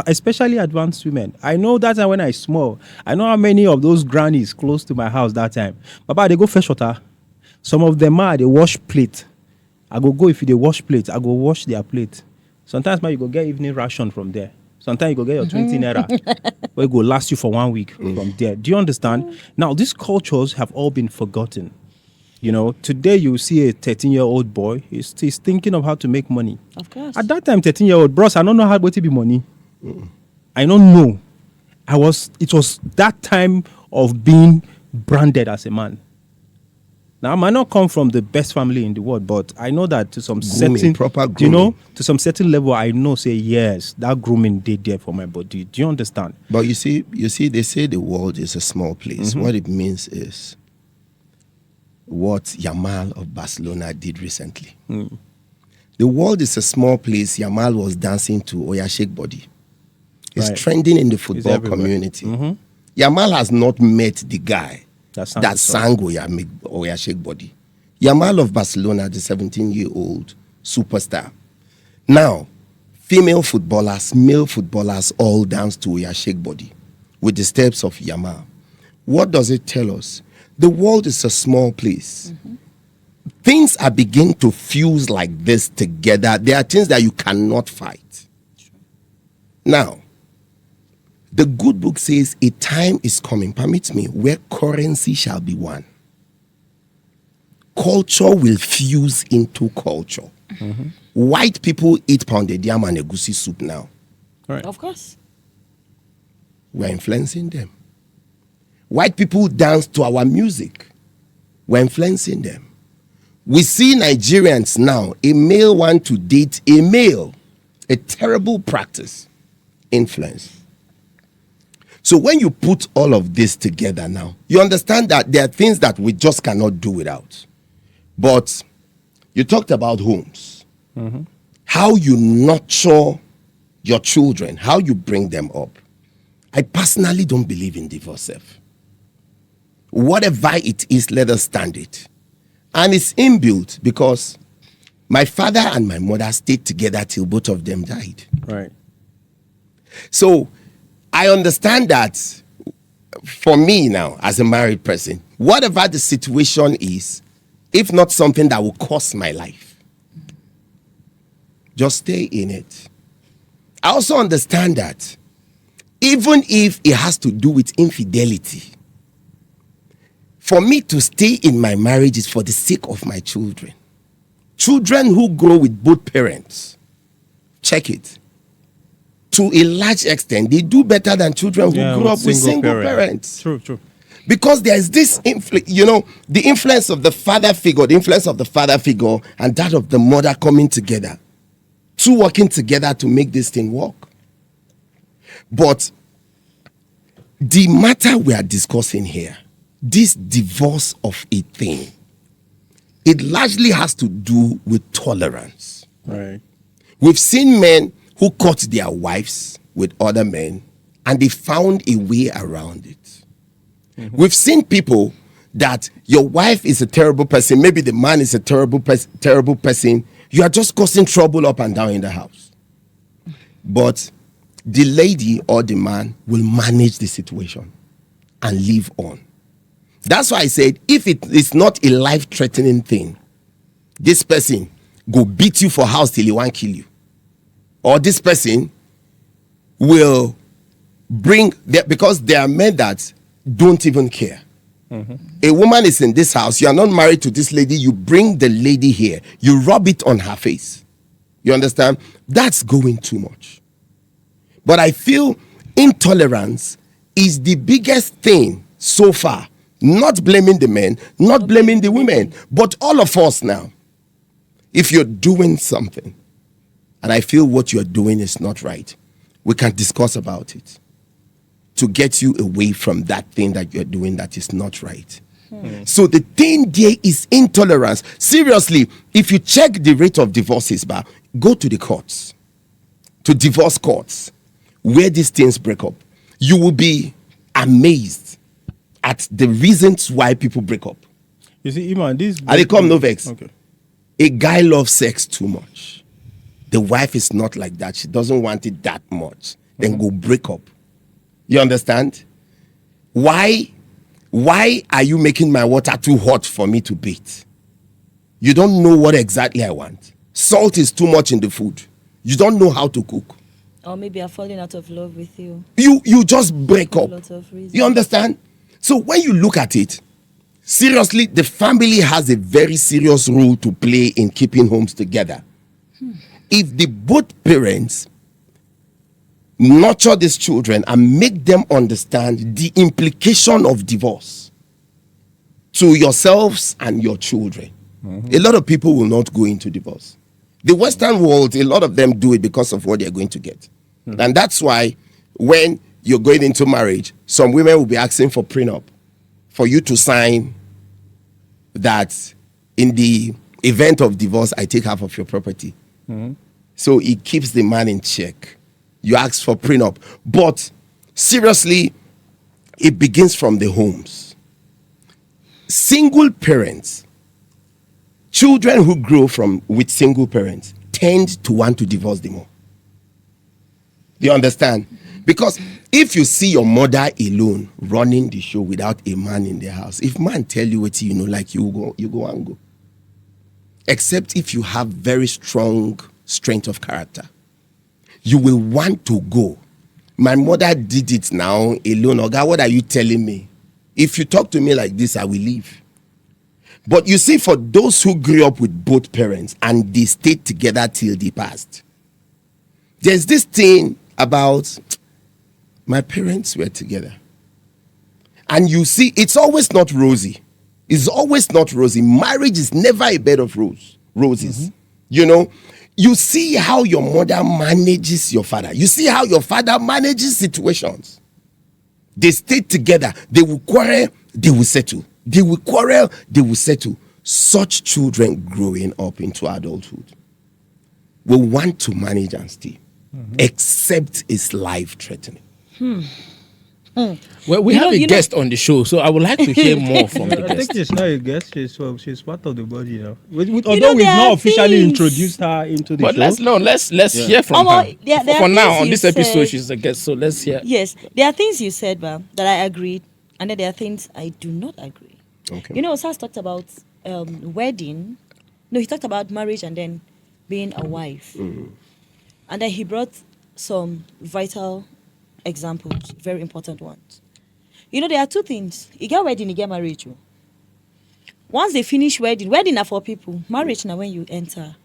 especially advanced women. I know that time when I small, I know how many of those grannies close to my house that time. Baba, they go fresh water. Some of them they wash plate. I go if they wash plate, I go wash their plate. Sometimes you go get evening ration from there. Sometimes you go get your 20 naira, where it go last you for 1 week from there. Do you understand? Now, these cultures have all been forgotten. You know, today you see a 13-year-old boy, he's thinking of how to make money. Of course. At that time, 13-year-old, bros, I don't know how to be money. I don't know. It was that time of being branded as a man. Now, I might not come from the best family in the world, but I know that to some proper grooming. you know, to some certain level, I know, say, yes, that grooming did there for my body. Do you understand? But you see, they say the world is a small place. What it means is what Yamal of Barcelona did recently. The world is a small place. Yamal was dancing to Oya Shake Body. It's Right. trending in the football everywhere. community. Yamal has not met the guy That that sang Oya Shake Body. Yamal of Barcelona, the 17-year-old superstar. Now, female footballers, male footballers all dance to Oya Shake Body with the steps of Yamal. What does it tell us? The world is a small place. Things are beginning to fuse like this together. There are things that you cannot fight. Now, the good book says a time is coming, permit me, where currency shall be one. Culture will fuse into culture. White people eat pounded yam and egusi soup now. Right. Of course. We're influencing them. White people dance to our music. We're influencing them. We see Nigerians now, a male want to date a male. A terrible practice. Influence. So when you put all of this together now, you understand that there are things that we just cannot do without. But you talked about homes, how you nurture your children, how you bring them up. I personally don't believe in divorce. Whatever it is, let us stand it. And it's inbuilt because my father and my mother stayed together till both of them died. Right. So I understand that for me now, as a married person, whatever the situation is, if not something that will cost my life, just stay in it. I also understand that even if it has to do with infidelity, for me to stay in my marriage is for the sake of my children. Children who grow with both parents, check it. To a large extent, they do better than children who grew up with single parents. True. Because there is this, the influence of the father figure, and that of the mother coming together. Two working together to make this thing work. But the matter we are discussing here, this divorce of a thing, it largely has to do with tolerance. Right. We've seen men who caught their wives with other men and they found a way around it. We've seen people that your wife is a terrible person, maybe the man is a terrible person, you are just causing trouble up and down in the house. But the lady or the man will manage the situation and live on. That's why I said, if it is not a life-threatening thing, this person go beat you for house till he won't kill you. Or this person will bring, because there are men that don't even care. A woman is in this house, you are not married to this lady, you bring the lady here, you rub it on her face. You understand? That's going too much. But I feel intolerance is the biggest thing so far. Not blaming the men, not blaming the women, but all of us now. If you're doing something, and I feel what you're doing is not right, we can discuss about it to get you away from that thing that you're doing that is not right. So the thing there is intolerance. Seriously, if you check the rate of divorces, go to the courts, to divorce courts, where these things break up. You will be amazed at the reasons why people break up. You see, Iman, this... And they come no vex. Okay. A guy loves sex too much. The wife is not like that. She doesn't want it that much. Then go break up. You understand? Why are you making my water too hot for me to bathe? You don't know what exactly I want. Salt is too much in the food. You don't know how to cook. Or maybe I'm falling out of love with you. You just break up. A lot of reasons. You understand? So when you look at it, seriously, the family has a very serious role to play in keeping homes together. If the both parents nurture these children and make them understand the implication of divorce to yourselves and your children, a lot of people will not go into divorce. The Western world, a lot of them do it because of what they're going to get. And that's why when you're going into marriage, some women will be asking for prenup, for you to sign that in the event of divorce, I take half of your property. So it keeps the man in check. You ask for prenup. But seriously, it begins from the homes. Single parents, children who grow with single parents tend to want to divorce them more. Do you understand? Because if you see your mother alone running the show without a man in the house, if man tell you what you know, like you go and go. Except if you have very strong strength of character, you will want to go. My mother did it now alone. Oga, what are you telling me? If you talk to me like this, I will leave. But you see, for those who grew up with both parents and they stayed together till they passed, there's this thing about my parents were together. And you see, it's always not rosy. It's always not rosy. Marriage is never a bed of roses. You know, you see how your mother manages your father. You see how your father manages situations. They stay together. They will quarrel, they will settle. They will quarrel, they will settle. Such children growing up into adulthood will want to manage and stay, except it's life-threatening. Well, we have a guest on the show, so I would like to hear more from the I guest. think she's not a guest. She's part of the body now. Although know, we've there not are officially things. introduced her into the But show. let's hear from her. There For are now, things on you this episode, said. she's a guest, so let's hear. Yes, there are things you said, that I agreed, and then there are things I do not agree. Okay. You know, Sas talked about wedding. No, he talked about marriage and then being a wife. And then he brought some vital examples, very important ones. You know, there are two things. You get wedding, you get marriage. Oh. Once they finish wedding are for people. Marriage now when you enter.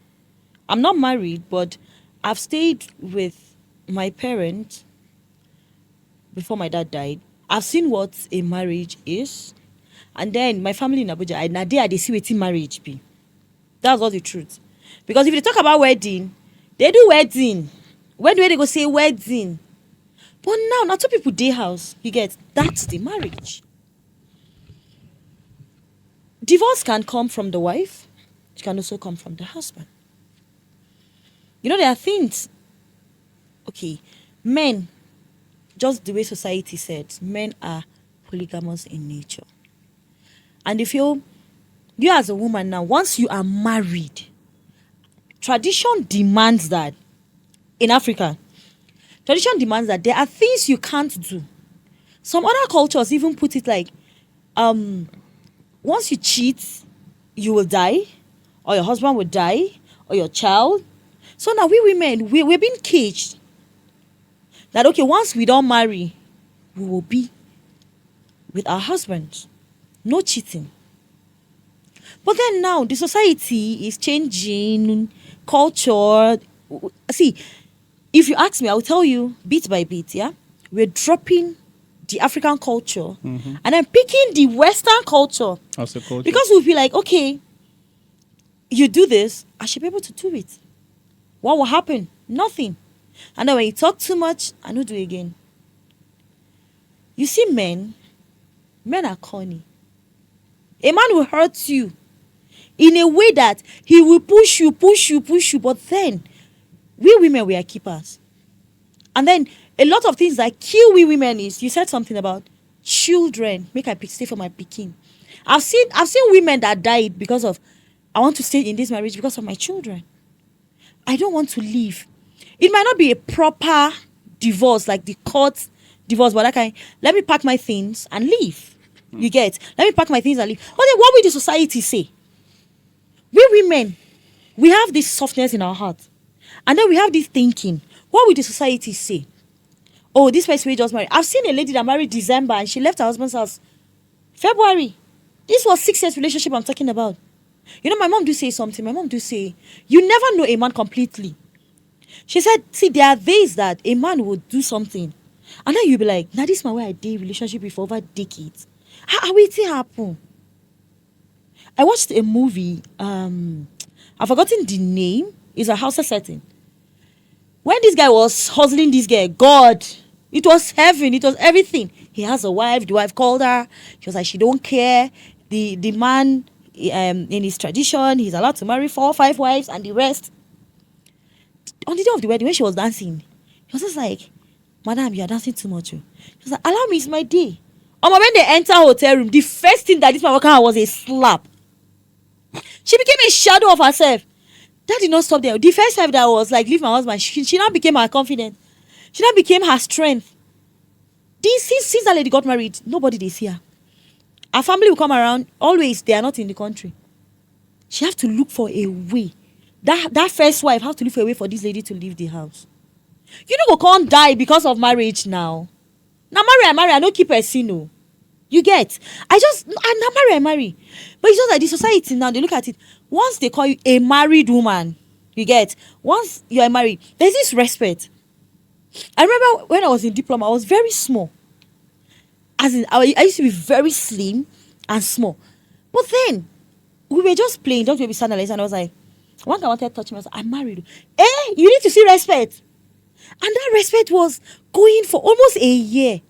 I'm not married, but I've stayed with my parents before my dad died. I've seen what a marriage is. And then my family in Abuja, and there they see what marriage be. That's all the truth. Because if you talk about wedding, they do wedding. When do they go say wedding? But now two people day house, you get, that's the marriage. Divorce can come from the wife. It can also come from the husband. You know, there are things. Okay, men, just the way society said, men are polygamous in nature. And if you as a woman now, once you are married, tradition demands that in Africa, tradition demands that there are things you can't do. Some other cultures even put it like, once you cheat, you will die, or your husband will die, or your child. So now we women, we're being caged. That, okay, once we don't marry, we will be with our husbands. No cheating. But then now, the society is changing, culture. See, if you ask me, I'll tell you bit by bit, yeah? We're dropping the African culture and then picking the Western culture. As a culture. Because we'll be like, okay, you do this, I should be able to do it. What will happen? Nothing. And then when you talk too much, I don't do it again. You see, men are corny. A man will hurt you in a way that he will push you. But then, we women, we are keepers. And then, a lot of things that kill we women is, you said something about children. Make I stay for my pikin. I've seen women that died because of, I want to stay in this marriage because of my children. I don't want to leave. It might not be a proper divorce, like the court divorce, but like, let me pack my things and leave. You get? Let me pack my things and leave. But then what will the society say? We women, we have this softness in our heart. And then we have this thinking. What will the society say? Oh, this person we just married. I've seen a lady that married December and she left her husband's house February. This was 6 years relationship I'm talking about. You know, my mom do say something. My mom do say, you never know a man completely. She said, see, there are days that a man would do something. And then you'll be like, now this is my way I did relationship with for over decades. How will it happen? I watched a movie. I've forgotten the name. It's a house setting. When this guy was hustling this girl, God, it was heaven. It was everything. He has a wife. The wife called her. She was like, she don't care. The man, in his tradition, he's allowed to marry 4 or 5 wives and the rest. On the day of the wedding, when she was dancing, he was just like, madam, you are dancing too much. She was like, allow me, it's my day. When they enter hotel room, the first thing that this man walked out was a slap. She became a shadow of herself. That did not stop there. The first time that was like, leave my husband, she now became her confidence. She now became her strength. Since that lady got married, nobody they see her. Her family will come around. Always, they are not in the country. She have to look for a way. That first wife have to look for a way for this lady to leave the house. You know, go can't die because of marriage now. Now marry, I don't keep a sin, no. You get? I marry. But it's just like the society now, they look at it. Once they call you a married woman, you get? Once you are married, there's this respect. I remember when I was in diploma, I was very small. As in, I used to be very slim and small. But then, we were just playing, don't we be standing, and I was like, one guy wanted to touch me, I was like, I'm married. You need to see respect. And that respect was going for almost a year.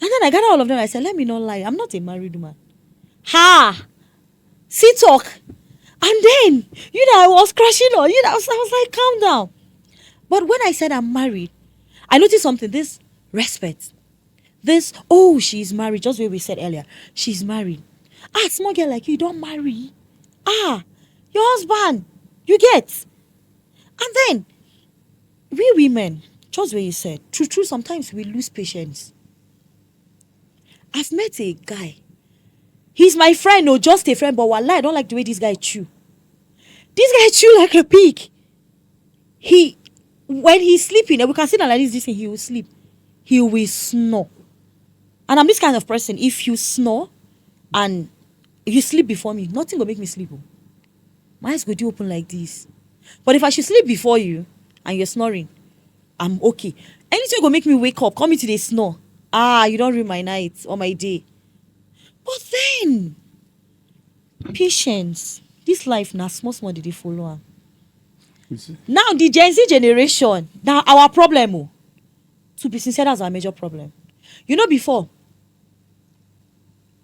And then I gather all of them. I said, let me not lie. I'm not a married woman. Ha! See talk. And then, I was crashing on. I was like, calm down. But when I said I'm married, I noticed something. This respect. This, she's married. Just the way we said earlier. She's married. Small girl like you don't marry. Your husband. You get. And then, we women, just the way you said, true, sometimes we lose patience. I've met a guy. He's my friend, no, just a friend, but wallah, I don't like the way this guy chew. This guy chew like a pig. When he's sleeping, and we can sit down like this thing, he will sleep. He will snore. And I'm this kind of person. If you snore and you sleep before me, nothing will make me sleep. My eyes go do open like this. But if I should sleep before you and you're snoring, I'm okay. Anything will make me wake up, call me to the snore. You don't ruin my night or my day. But then, patience. This life now, small did they follow. Now, the Gen Z generation, now our problem. To be sincere, that's our major problem. Before,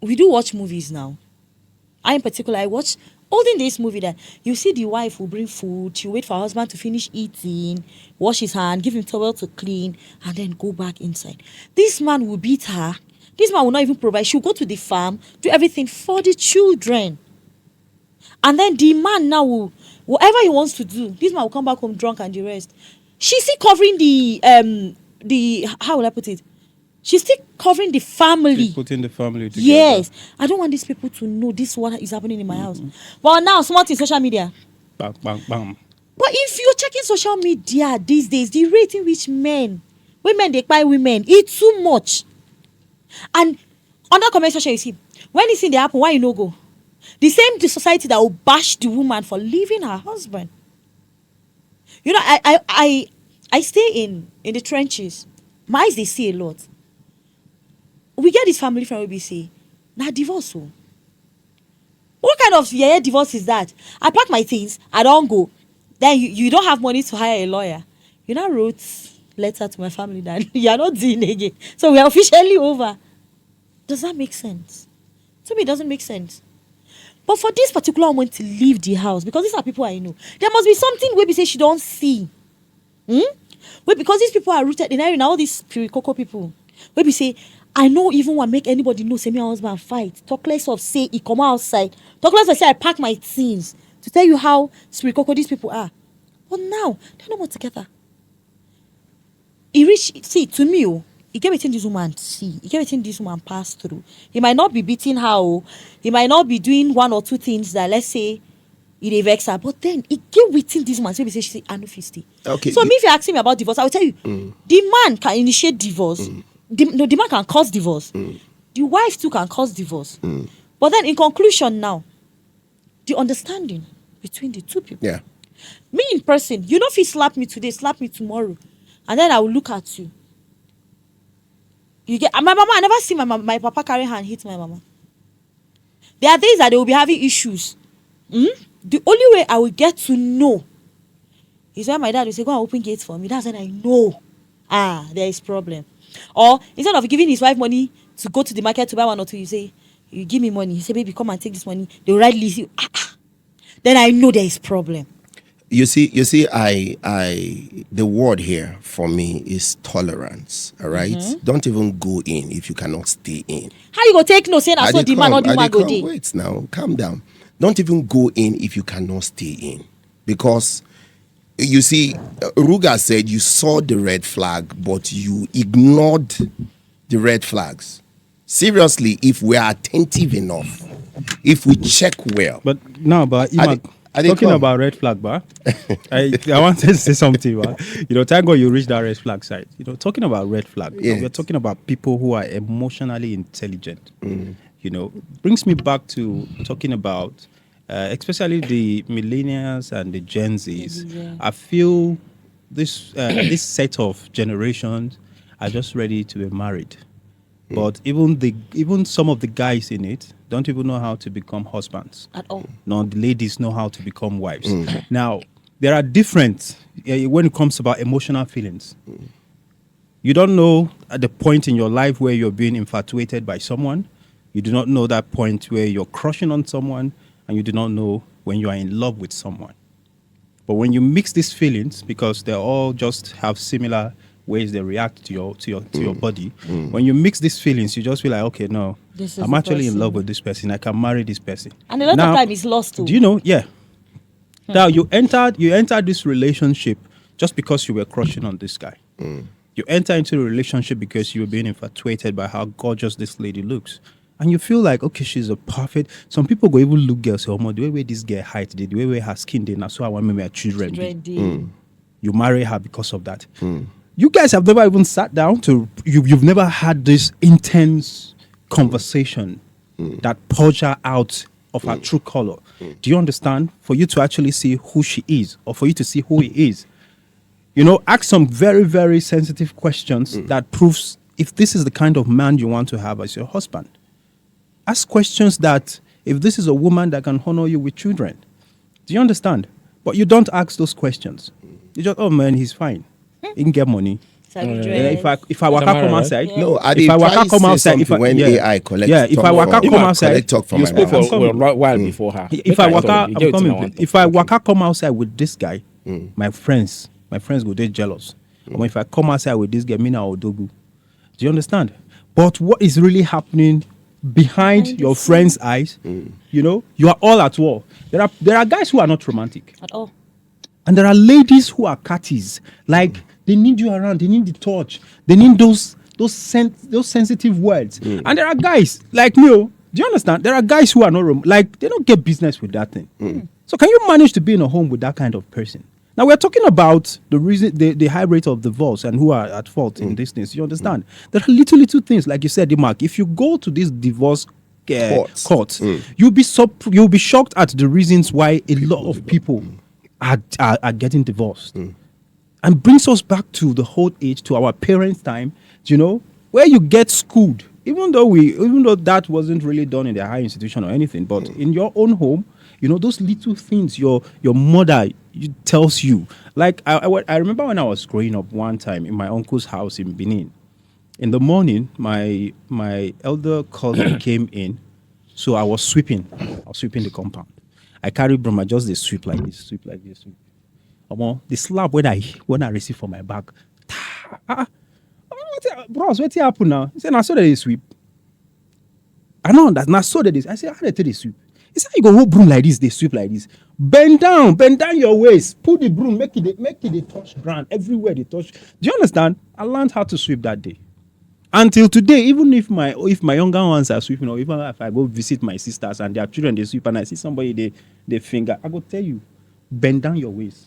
we do watch movies now. I, in particular, I watch olden days movie that you see the wife will bring food, she'll wait for her husband to finish eating, wash his hand, give him towel to clean, and then go back inside. This man will beat her. This man will not even provide. She'll go to the farm, do everything for the children. And then the man now will, whatever he wants to do, this man will come back home drunk and the rest. She's still covering the how will I put it? She's still covering the family. She's putting the family together. Yes. I don't want these people to know this what is happening in my house. But now, smart in social media. Bam, bam, bam. But if you're checking social media these days, the rate in which women they buy women, it's too much. And on that comment section, you see, when this thing they happen, why you no go? The society that will bash the woman for leaving her husband. I stay in the trenches. My eyes, they see a lot. We get this family friend where we say, now divorce. What kind of divorce is that? I pack my things, I don't go. Then you don't have money to hire a lawyer. You now wrote letter to my family that you're not doing it again. So we are officially over. Does that make sense? To me, it doesn't make sense. But for this particular woman to leave the house, because these are people I know, there must be something where we say she don't see. Wait, because these people are rooted in all these Pirikoko people. Where we say, I know even want to make anybody know, say me and husband fight. Talk less of say he come outside. Talk less of say I pack my things to tell you how Pirikoko these people are. But now, they're no more together. To me, he gave it in this woman see. He gave it in this woman pass through. He might not be beating her. He might not be doing one or two things that, let's say, it vex her. But then, he gave within this woman. So he say, she say, I know 50. Okay. So if you're asking me about divorce, I will tell you, the man can initiate divorce. The man can cause divorce. The wife too can cause divorce. But then, in conclusion now, the understanding between the two people. Yeah. Me in person, if he slap me today, slap me tomorrow. And then I will look at you. You get my mama. I never see my papa carry hand hit my mama. There are days that they will be having issues. The only way I will get to know is when my dad will say, "Go and open gates for me." That's when I know, there is problem. Or instead of giving his wife money to go to the market to buy one or two, you say, "You give me money." He say, "Baby, come and take this money." They will write list you. Then I know there is problem. You see, the word here for me is tolerance. All right? Don't even go in if you cannot stay in. How you go take no saying I saw the man or the woman go there? Wait now, calm down. Don't even go in if you cannot stay in. Because you see, Ruga said you saw the red flag, but you ignored the red flags. Seriously, if we are attentive enough, if we check well. But talking about red flag, I wanted to say something, thank God you reached that red flag side. Talking about red flag, we're talking about people who are emotionally intelligent. Brings me back to talking about, especially the millennials and the Gen Zs. Yeah. I feel this set of generations are just ready to be married. But even some of the guys in it don't even know how to become husbands. At all. No, the ladies know how to become wives. Now, there are different when it comes about emotional feelings. You don't know at the point in your life where you're being infatuated by someone. You do not know that point where you're crushing on someone, and you do not know when you are in love with someone. But when you mix these feelings, because they all just have similar ways they react to your body, when you mix these feelings, you just feel like, okay, no, This is I'm the actually in person. love with this person. I can marry this person. And a lot Now, of time it's lost too. do you know? Yeah. Now you entered this relationship just because you were crushing on this guy. You enter into a relationship because you were being infatuated by how gorgeous this lady looks. And you feel like, okay, she's a perfect. Some people go even look girls say, oh, the way this girl height did, the way her skin did, that's why I want my children. Be. Ready. You marry her because of that. You guys have never even sat down to you've never had this intense conversation that purge her out of her true color. Do you understand? For you to actually see who she is, or for you to see who he is. You know, ask some very, very sensitive questions that proves if this is the kind of man you want to have as your husband. Ask questions that if this is a woman that can honor you with children. Do you understand? But you don't ask those questions. You just, oh man, he's fine. He can get money. If I waka Tamara, come right? outside, No, I if did I try waka come say outside, something when AI collects if talk I waka from- come Ima outside, collect talk from You my spoke mouth. for a while before her. if Make I her waka, talk. You get I'm wetin I coming. want If talk. I waka come outside with this guy, my friends go they jealous. Or if I come outside with this guy, me now odogu. Do you understand? But what is really happening behind your friend's eyes? You know, you are all at war. There are guys who are not romantic, At all. and there are ladies who are catties. Like they need you around, they need the touch, they need those sensitive words. And there are guys like me. Oh, do you understand? There are guys who are not like they don't get business with that thing. So can you manage to be in a home with that kind of person? Now we're talking about the reason the high rate of divorce and who are at fault in these things. You understand? There are little things, like you said, Mark. If you go to this divorce court, you'll be shocked at the reasons why a lot of people are getting divorced. And brings us back to the whole age, to our parents' time, you know, where you get schooled, even though that wasn't really done in the higher institution or anything, but in your own home, you know, those little things your mother tells you. Like I remember when I was growing up one time in my uncle's house in Benin. In the morning, my elder cousin came in, so I was sweeping the compound. I carried broom, I just dey sweep like this, sweep. The slap when I receive from my back. Bros, what happen now? He said, "Now so that they sweep." I know that now so that they. I said, "How they sweep?" He said, "You go hold broom like this, they sweep like this. Bend down your waist. Put the broom, make it touch ground everywhere they touch." Do you understand? I learned how to sweep that day. Until today, even if my younger ones are sweeping, or even if I go visit my sisters and their children they sweep, and I see somebody they finger, I go tell you, bend down your waist.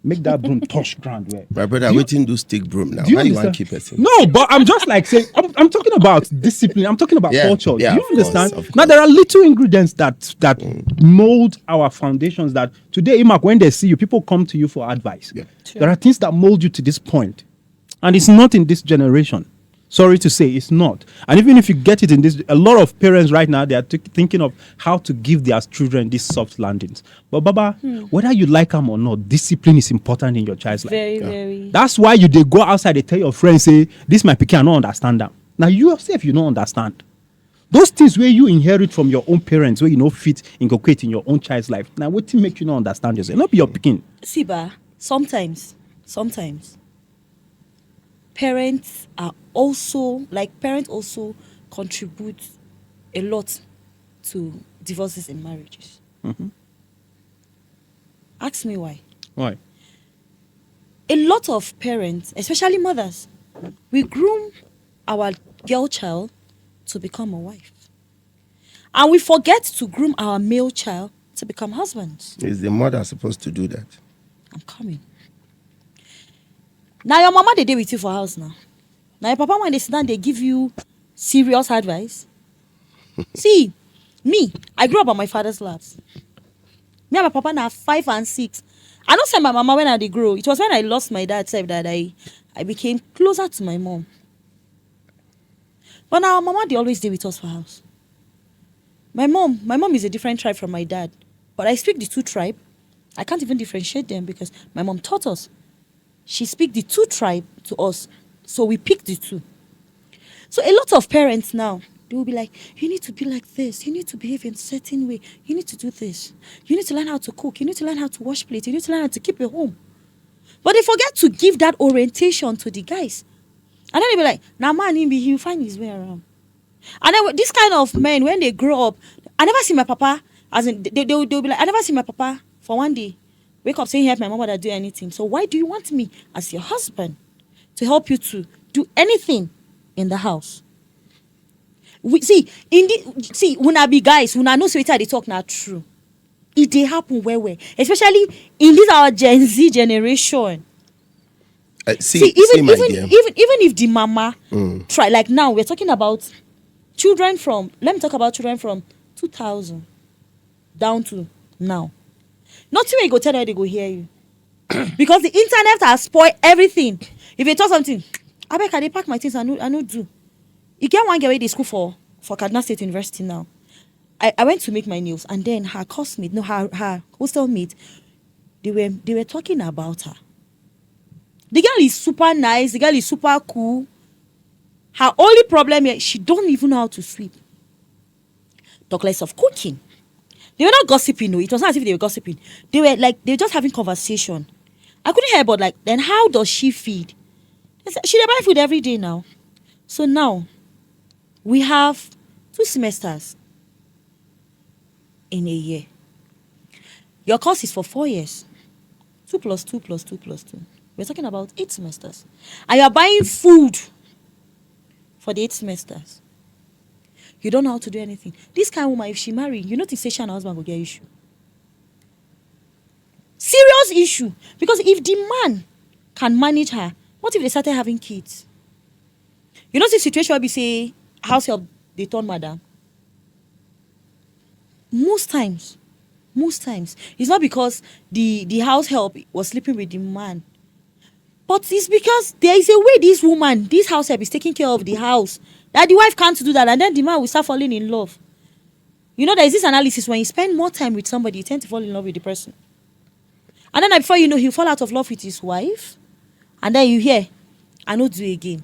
Make that broom touch ground. Where My brother, waiting do stick broom now. do you How you want understand? to keep it? No, but I'm just like saying, I'm talking about discipline. I'm talking about Yeah, culture. yeah, Do you of course, understand? of Now course. there are little ingredients that mold our foundations. That today, Imak, when they see you, people come to you for advice. Yeah. There are things that mold you to this point, and it's not in this generation. Sorry to say, it's not. And even if you get it in this, a lot of parents right now, they are thinking of how to give their children these soft landings. But Baba, whether you like them or not, discipline is important in your child's life. Very. That's why they go outside, they tell your friends, say, this my pikin, I don't understand them. Now you yourself, you don't understand. Those things where you inherit from your own parents, where you know fit inculcate in your own child's life. Now what to make you not understand yourself? Not be your pikin. See, ba, sometimes parents also contribute a lot to divorces in marriages. Ask me why. Why? A lot of parents, especially mothers, we groom our girl child to become a wife. And we forget to groom our male child to become husbands. Is the mother supposed to do that? I'm coming. Now your mama they dey with you for house now. Now your papa when they sit down, they give you serious advice. See, me, I grew up on my father's laps. Me and my papa now 5 and 6. I don't say my mama when I dey grow. It was when I lost my dad self that I became closer to my mom. But now our mama they always stay with us for house. My mom is a different tribe from my dad. But I speak the two tribe. I can't even differentiate them because my mom taught us. She speak the two tribe to us. So we picked the two. So a lot of parents now, they will be like, you need to be like this. You need to behave in a certain way. You need to do this. You need to learn how to cook. You need to learn how to wash plates. You need to learn how to keep a home. But they forget to give that orientation to the guys. And then they be like, now man, he'll find his way around. And then this kind of men, when they grow up, I never see my papa, as in, they'll be like, I never see my papa for one day. Wake up saying, help my mother do anything. So why do you want me as your husband to help you to do anything in the house? We see, when I be guys, when I know sweeter they talk not true. It they happen where. Especially in this our Gen Z generation. Even if the mama try, like now we're talking about children from, let me talk about children from 2000 down to now. Nothing when you go tell them they go hear you. Because the internet has spoiled everything. If you talk something, I beg they pack my things, I know do. You get one girl where they school for Kaduna State University now. I went to make my nails, and then her classmate, no, her hostel mate, they were talking about her. The girl is super nice, the girl is super cool. Her only problem is she don't even know how to sweep. Talk less of cooking. They were not gossiping, no. It was not as if they were gossiping. They were just having conversation. I couldn't hear about then how does she feed? She buy food every day now. So now we have 2 semesters in a year. Your course is for 4 years. 2 plus 2 plus 2 plus 2. We're talking about 8 semesters. And you're buying food for the 8 semesters. You don't know how to do anything. This kind of woman, if she marry, you know, she and her husband will get issue. Serious issue. Because if the man can manage her, what if they started having kids? You know the situation where we say house help, they turn madam. Most times, it's not because the house help was sleeping with the man. But it's because there is a way this house help is taking care of the house, that the wife can't do that, and then the man will start falling in love. You know, there is this analysis, when you spend more time with somebody, you tend to fall in love with the person. And then before you know, he'll fall out of love with his wife. And then you hear, I know do again.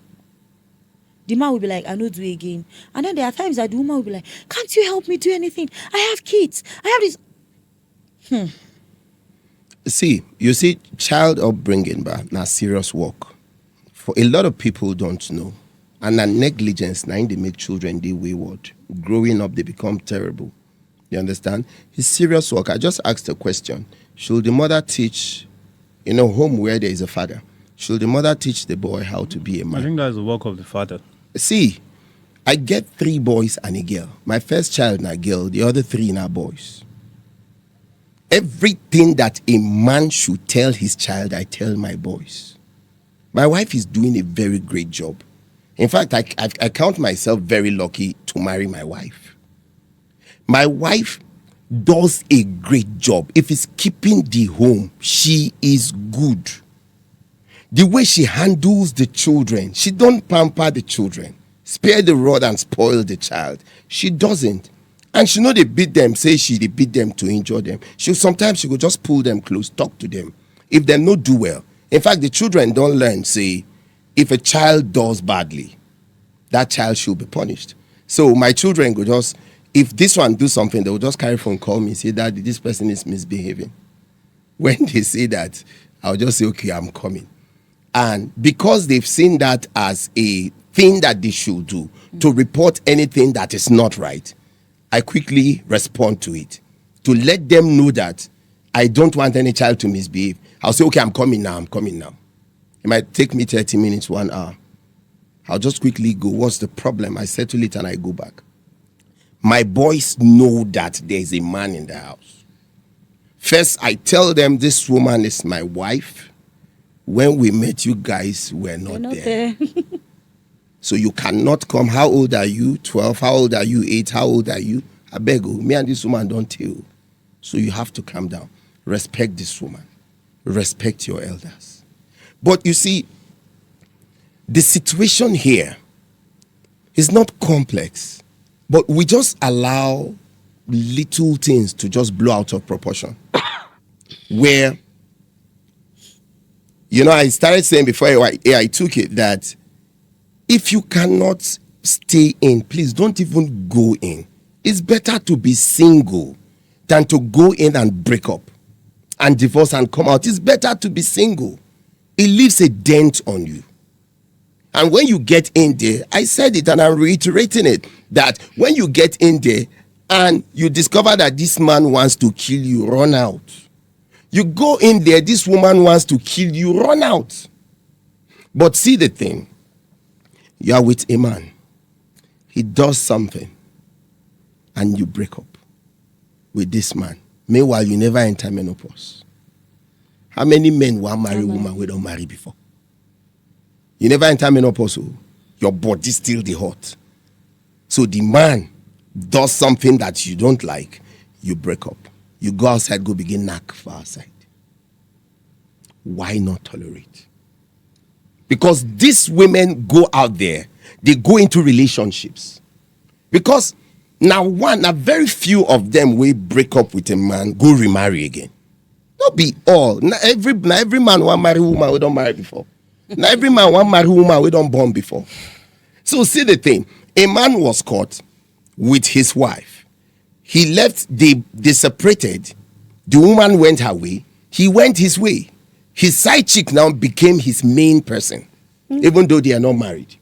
The man will be like, I know do again. And then there are times that the woman will be like, can't you help me do anything? I have kids. I have this. See, you see, child upbringing, but now serious work. For a lot of people don't know. And that negligence, now they make children they wayward. Growing up, they become terrible. You understand? It's serious work. I just asked a question. Should the mother teach, home where there is a father, should the mother teach the boy how to be a man? I think that's the work of the father. See, I get 3 boys and a girl. My first child is a girl, the other 3 are boys. Everything that a man should tell his child, I tell my boys. My wife is doing a very great job. In fact, I count myself very lucky to marry my wife. My wife does a great job. If it's keeping the home, she is good. The way she handles the children, she don't pamper the children, spare the rod and spoil the child. She doesn't. And she know they beat them, say they beat them to injure them. Sometimes she go just pull them close, talk to them. If them not do well. In fact, the children don't learn, say, if a child does badly, that child should be punished. So my children go just, if this one do something, they will just carry phone, call me, say, Daddy, this person is misbehaving. When they say that, I'll just say, okay, I'm coming. And because they've seen that as a thing that they should do, to report anything that is not right, I quickly respond to it. To let them know that I don't want any child to misbehave. I'll say, okay, I'm coming now. It might take me 30 minutes, 1 hour. I'll just quickly go, what's the problem? I settle it and I go back. My boys know that there's a man in the house. First, I tell them this woman is my wife. When we met, you guys were not there. So you cannot come. How old are you? 12. How old are you? 8. How old are you? I beg you. Me and this woman don't tell. So you have to calm down. Respect this woman. Respect your elders. But you see, the situation here is not complex. But we just allow little things to just blow out of proportion. Where, I started saying before I took it that If you cannot stay in, please don't even go in. It's better to be single than to go in and break up and divorce and come out. It's better to be single. It leaves a dent on you. And when you get in there, I said it and I'm reiterating it, that when you get in there and you discover that this man wants to kill you, run out. You go in there, this woman wants to kill you, run out. But see the thing, you are with a man. He does something and you break up with this man. Meanwhile, you never enter menopause. How many men will marry a woman we don't marry before? You never enter menopause, so your body still the hot. So the man does something that you don't like, you break up. You go outside, go begin knock for outside. Why not tolerate? Because these women go out there, they go into relationships. Because now very few of them will break up with a man, go remarry again. Not be all. Not every man want marry woman we don't marry before. Not every man want marry woman we don't born before. So see the thing. A man was caught with his wife. He left, they separated. The woman went her way. He went his way. His side chick now became his main person, even though they are not married.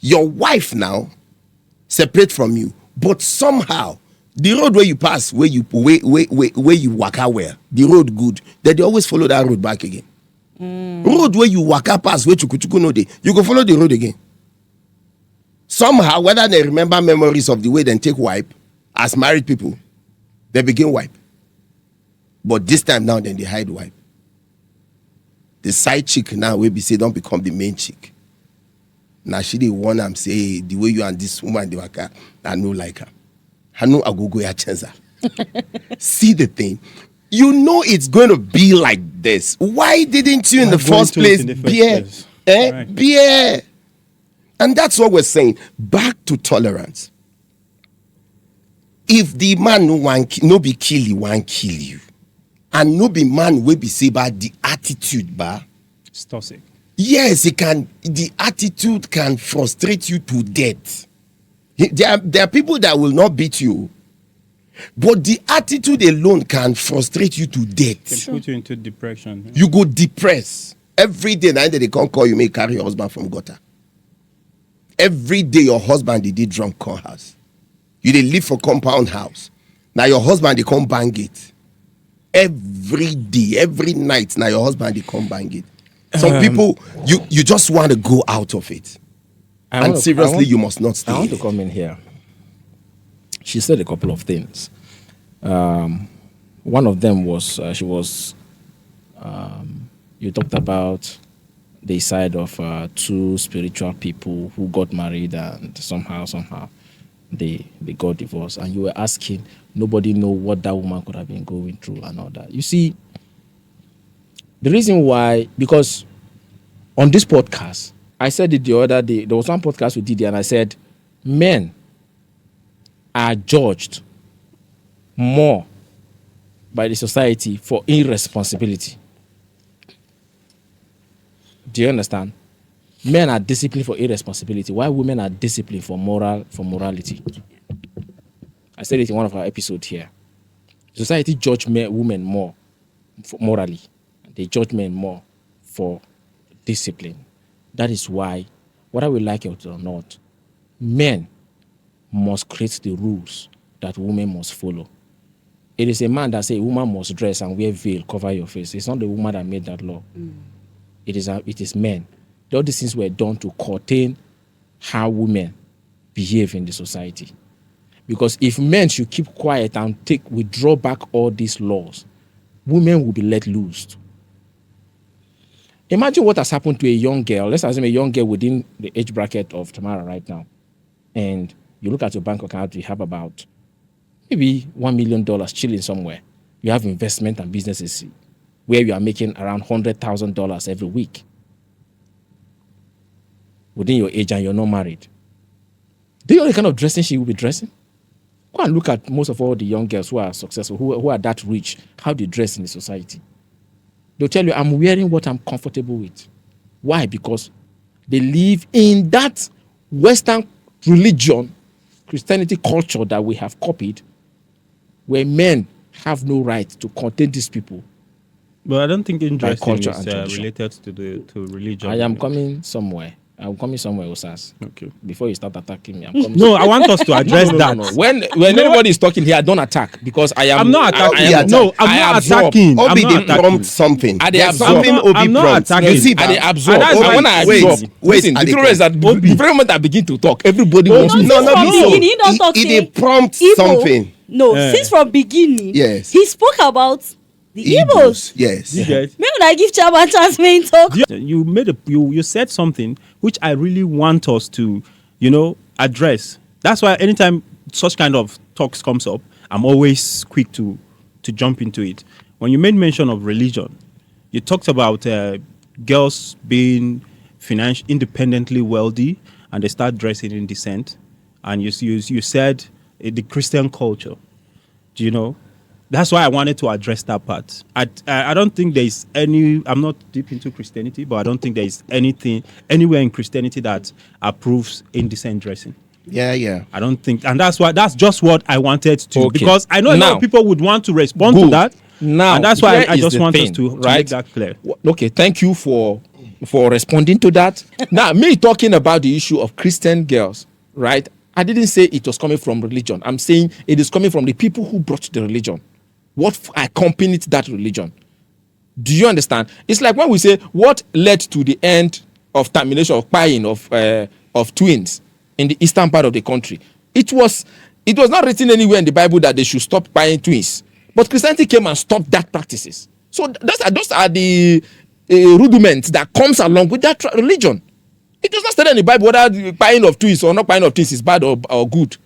Your wife now separate from you, but somehow the road where you pass, where you waka where the road good, that they always follow that road back again. Road where you waka pass, where chukuchuku no dey, you go follow the road again. Somehow, whether they remember memories of the way they take wipe, as married people, they begin wipe. But this time now, then they hide wipe. The side chick now will be say don't become the main chick. Now she dey warn am say hey, the way you and this woman dey waka, I no like her. I know I go ya change her. See the thing. You know it's going to be like this. Why didn't you in the first place bear? Right. Bear. And that's what we're saying. Back to tolerance. If the man no be kill you, won't kill you. And no be man will be say about the attitude, ba. It's toxic. Yes, it can. The attitude can frustrate you to death. There are people that will not beat you, but the attitude alone can frustrate you to death. Can put you into depression. You go depressed every day. Now they can't call you, may carry your husband from gutter. Every day your husband they did drunk come house. You they live for compound house. Now your husband they come bang it. Every day, every night. Now your husband they come bang it. Some people you just want to go out of it. You must not stay. I want to come in here. She said a couple of things. One of them was you talked about the side of two spiritual people who got married and somehow they got divorced, and you were asking, nobody know what that woman could have been going through and all that. You see, the reason why, because on this podcast, I said it the other day, there was one podcast we did and I said, men are judged more by the society for irresponsibility. Do you understand? Men are disciplined for irresponsibility, while women are disciplined for morality. I said it in one of our episodes here. Society judge women more morally. They judge men more for discipline. That is why, whether we like it or not, men must create the rules that women must follow. It is a man that says a woman must dress and wear veil, cover your face. It's not the woman that made that law. It is men. All these things were done to curtail how women behave in the society. Because if men should keep quiet and withdraw back all these laws, women will be let loose. Imagine what has happened to a young girl. Let's assume a young girl within the age bracket of Tamara right now. And you look at your bank account, you have about maybe $1 million chilling somewhere. You have investment and businesses where you are making around $100,000 every week. Within your age and you're not married. Do you know the kind of dressing she will be dressing? Go and look at most of all the young girls who are successful, who are that rich, how they dress in the society. They'll tell you, I'm wearing what I'm comfortable with. Why? Because They live in that Western religion, Christianity culture that we have copied, where men have no right to contain these people. But I don't think indressing culture is and tradition. related to religion. I am coming somewhere. I'm coming somewhere, Osas. Okay. Before you start attacking me, I'm coming. No, I want us to address that. No. When anybody is talking here, I don't attack because I am. I'm not attacking. I'm not attacking. I'm Obi, not they attacking. prompt something. They There's absorb. something Obi I'm not prompts. attacking. You see, And they absorb. And that's And when I wait, absorb, wait, listen, and the they truth is that the very moment I begin to talk, everybody wants to. No, no, from be so. beginning, he don't talk He say dey prompt Igbo. something. No, Eh. since from beginning, Yes. he spoke about the Igbos. Igbos, yes. You get? Maybe I give Chairman chance main talk. You made you said something which I really want us to, address. That's why anytime such kind of talks comes up, I'm always quick to jump into it. When you made mention of religion, you talked about girls being financially independently wealthy and they start dressing in decent, and you said the Christian culture. Do you know? That's why I wanted to address that part. I don't think there is any. I'm not deep into Christianity, but I don't think there is anything anywhere in Christianity that approves indecent dressing. Yeah. I don't think, and that's just what I wanted to, Okay. because I know a lot Now, of people would want to respond to good. that. Now, and that's why here I is just the want us thing, to right? make that clear. Okay, thank you for responding to that. Now, me talking about the issue of Christian girls, right? I didn't say it was coming from religion. I'm saying it is coming from the people who brought the religion. What accompanied that religion? Do you understand? It's like when we say what led to the end of termination of buying of twins in the eastern part of the country. It was not written anywhere in the Bible that they should stop buying twins, but Christianity came and stopped that practices. So those are the rudiments that comes along with that religion. It does not state in the Bible whether the buying of twins or not buying of twins is bad or good.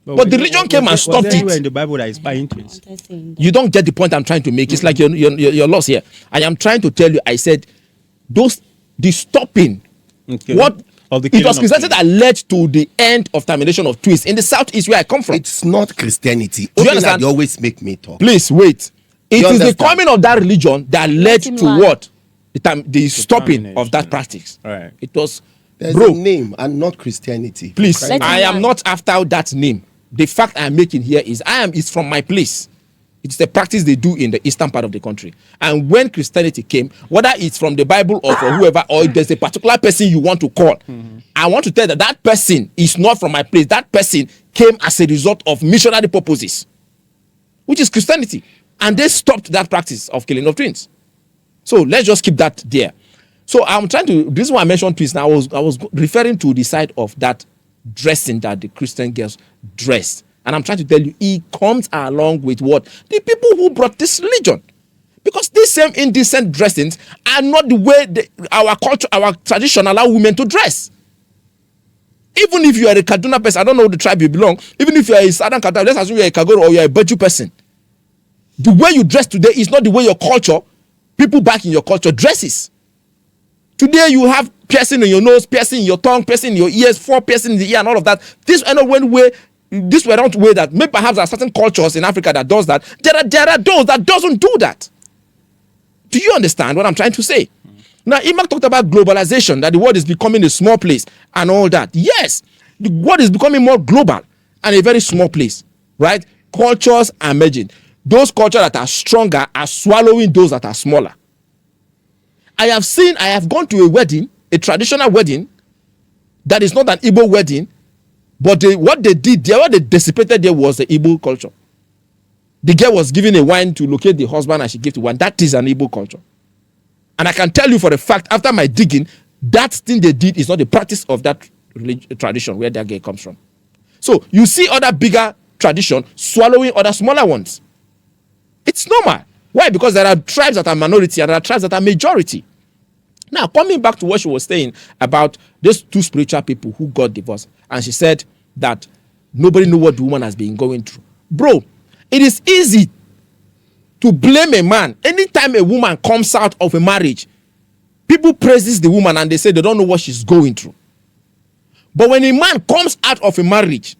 But the religion came and stopped Was anywhere in it. the Bible that is buying twins? You don't get the point I'm trying to make. It's like you're lost here. I am trying to tell you. I said the stopping. Okay. What Of the it killing was of Christianity twins. that led to the end of termination of twins in the southeast where I come from. It's not Christianity. Do you Okay, understand? that you always make me talk. Please wait. It You is the understand? coming of that religion that led him to land. what? The stopping termination. of that practice. All right. It was, There's bro. a name and not Christianity. Please, Let him I am land. not after that name. The fact I am making here is it's from my place. It's the practice they do in the eastern part of the country. And when Christianity came, whether it's from the Bible or from whoever, or there's a particular person you want to call, I want to tell you that person is not from my place. That person came as a result of missionary purposes, which is Christianity. And they stopped that practice of killing of twins. So let's just keep that there. So I'm trying to, this is why I mentioned twins. Now I was referring to the side of that dressing that the Christian girls dress. And I'm trying to tell you, it comes along with what? The people who brought this religion. Because these same indecent dressings are not the way our culture, our tradition allow women to dress. Even if you are a Kaduna person, I don't know the tribe you belong, even if you are a Southern Kaduna, let's assume you are a Kagoro or you are a Baju person. The way you dress today is not the way your culture, people back in your culture dresses. Today you have piercing in your nose, piercing in your tongue, piercing in your ears, 4 piercing in the ear and all of that. This were not one way. This were not way that maybe perhaps there are certain cultures in Africa that does that. There are those that doesn't do that. Do you understand what I'm trying to say? Now, Imak talked about globalization, that the world is becoming a small place and all that. Yes, the world is becoming more global and a very small place, right? Cultures are merging. Those cultures that are stronger are swallowing those that are smaller. I have gone to a wedding, a traditional wedding, that is not an Igbo wedding, but what they did there, what they dissipated there was the Igbo culture. The girl was given a wine to locate the husband and she gave the wine. That is an Igbo culture. And I can tell you for a fact, after my digging, that thing they did is not the practice of that tradition where that girl comes from. So you see other bigger tradition swallowing other smaller ones. It's normal. Why? Because there are tribes that are minority and there are tribes that are majority. Now, coming back to what she was saying about those 2 spiritual people who got divorced, and she said that nobody knew what the woman has been going through. Bro, it is easy to blame a man. Anytime a woman comes out of a marriage, people praises the woman and they say they don't know what she's going through. But when a man comes out of a marriage,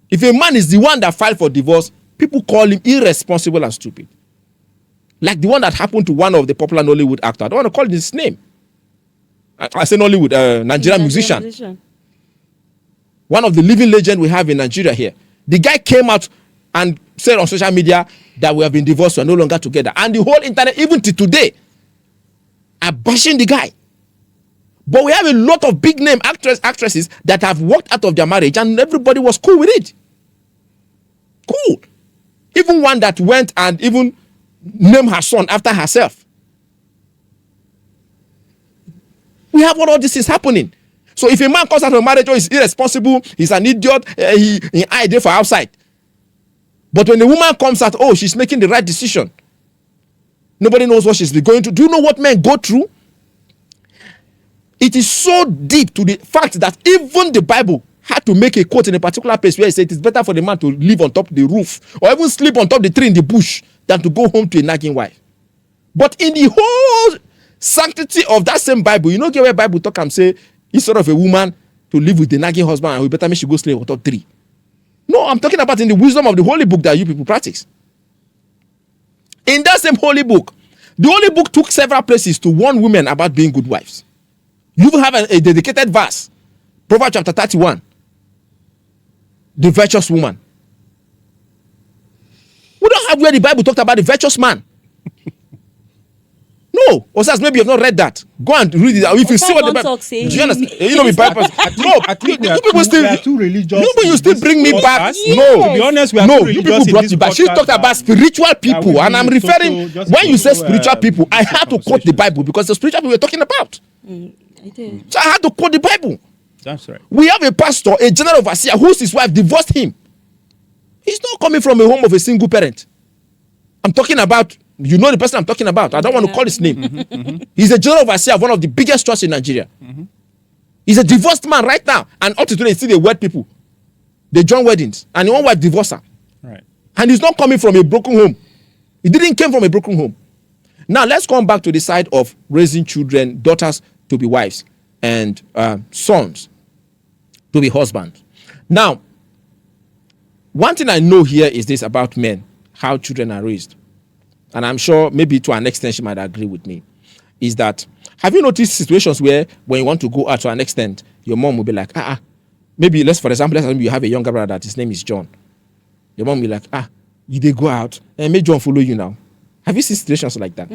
if a man is the one that filed for divorce, people call him irresponsible and stupid. Like the one that happened to one of the popular Nollywood actors. I don't want to call his name. I say Nollywood, Nigerian musician. One of the living legends we have in Nigeria here. The guy came out and said on social media that we have been divorced, we are no longer together. And the whole internet, even to today, are bashing the guy. But we have a lot of big name actresses that have walked out of their marriage and everybody was cool with it. Cool. Even one that went and even named her son after herself. We have all this is happening. So if a man comes out of marriage or is irresponsible, he's an idiot, he idea for outside. But when the woman comes out, oh, she's making the right decision. Nobody knows what she's going to. Do you know what men go through? It is so deep to the fact that even the Bible had to make a quote in a particular place where it said it is better for the man to live on top of the roof or even sleep on top of the tree in the bush than to go home to a nagging wife. But in the whole sanctity of that same Bible, you know where Bible talk and say instead of a woman to live with the nagging husband and we better make she go sleep on top tree. No, I'm talking about in the wisdom of the holy book that you people practice. In that same holy book, the holy book took several places to warn women about being good wives. You have a dedicated verse, Proverbs chapter 31, the virtuous woman. We don't have where the Bible talked about the virtuous man. No, Osas, maybe you have not read that. Go and read it. If you see what the Bible, do you understand? You know me, Bible. No, you people still. We are too religious. You still bring me back. Yes. No, to be honest, we are too you religious people in brought this me back. She podcast talked about spiritual people, and I'm referring. When you say spiritual people, I had to quote the Bible because the spiritual people we're talking about. I did. So I had to quote the Bible. That's right. We have a pastor, a general overseer, whose wife divorced him. He's not coming from a home of a single parent. I'm talking about, you know the person I'm talking about. I don't want to call his name. He's a general overseer of one of the biggest trusts in Nigeria. He's a divorced man right now. And up to today, still they wed people. They join weddings. And one wife divorced her. Right. And he's not coming from a broken home. He didn't come from a broken home. Now, let's come back to the side of raising children, daughters to be wives, and sons to be husbands. Now, one thing I know here is this about men, how children are raised. And I'm sure maybe to an extent she might agree with me, is that, have you noticed situations where when you want to go out to an extent, your mom will be like, maybe for example, let's assume you have a younger brother that his name is John. Your mom will be like, you they go out and make John follow you now. Have you seen situations like that?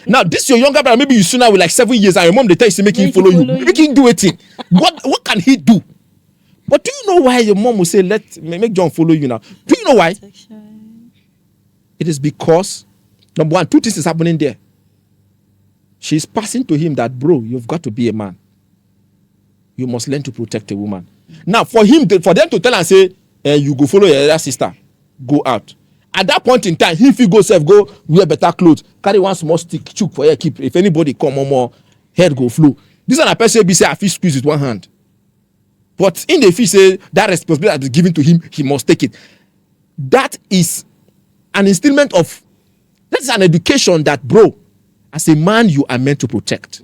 Now, this your younger brother, maybe you sooner with like 7 years, and your mom they tell you to make him follow you. Make him do it. What can he do? But do you know why your mom will say, make John follow you now? Do you know why? It is because, number one, two things is happening there. She's passing to him that, bro, you've got to be a man. You must learn to protect a woman. Now, for them to tell and say, you go follow your other sister, go out. At that point in time, if you go wear better clothes, carry one small stick, chook for your keep. If anybody come more, head go flow. This one a person be say I feel squeeze with one hand. But in the fish say that responsibility that is given to him, he must take it. That is an instillment of, that is an education that, bro, as a man, you are meant to protect.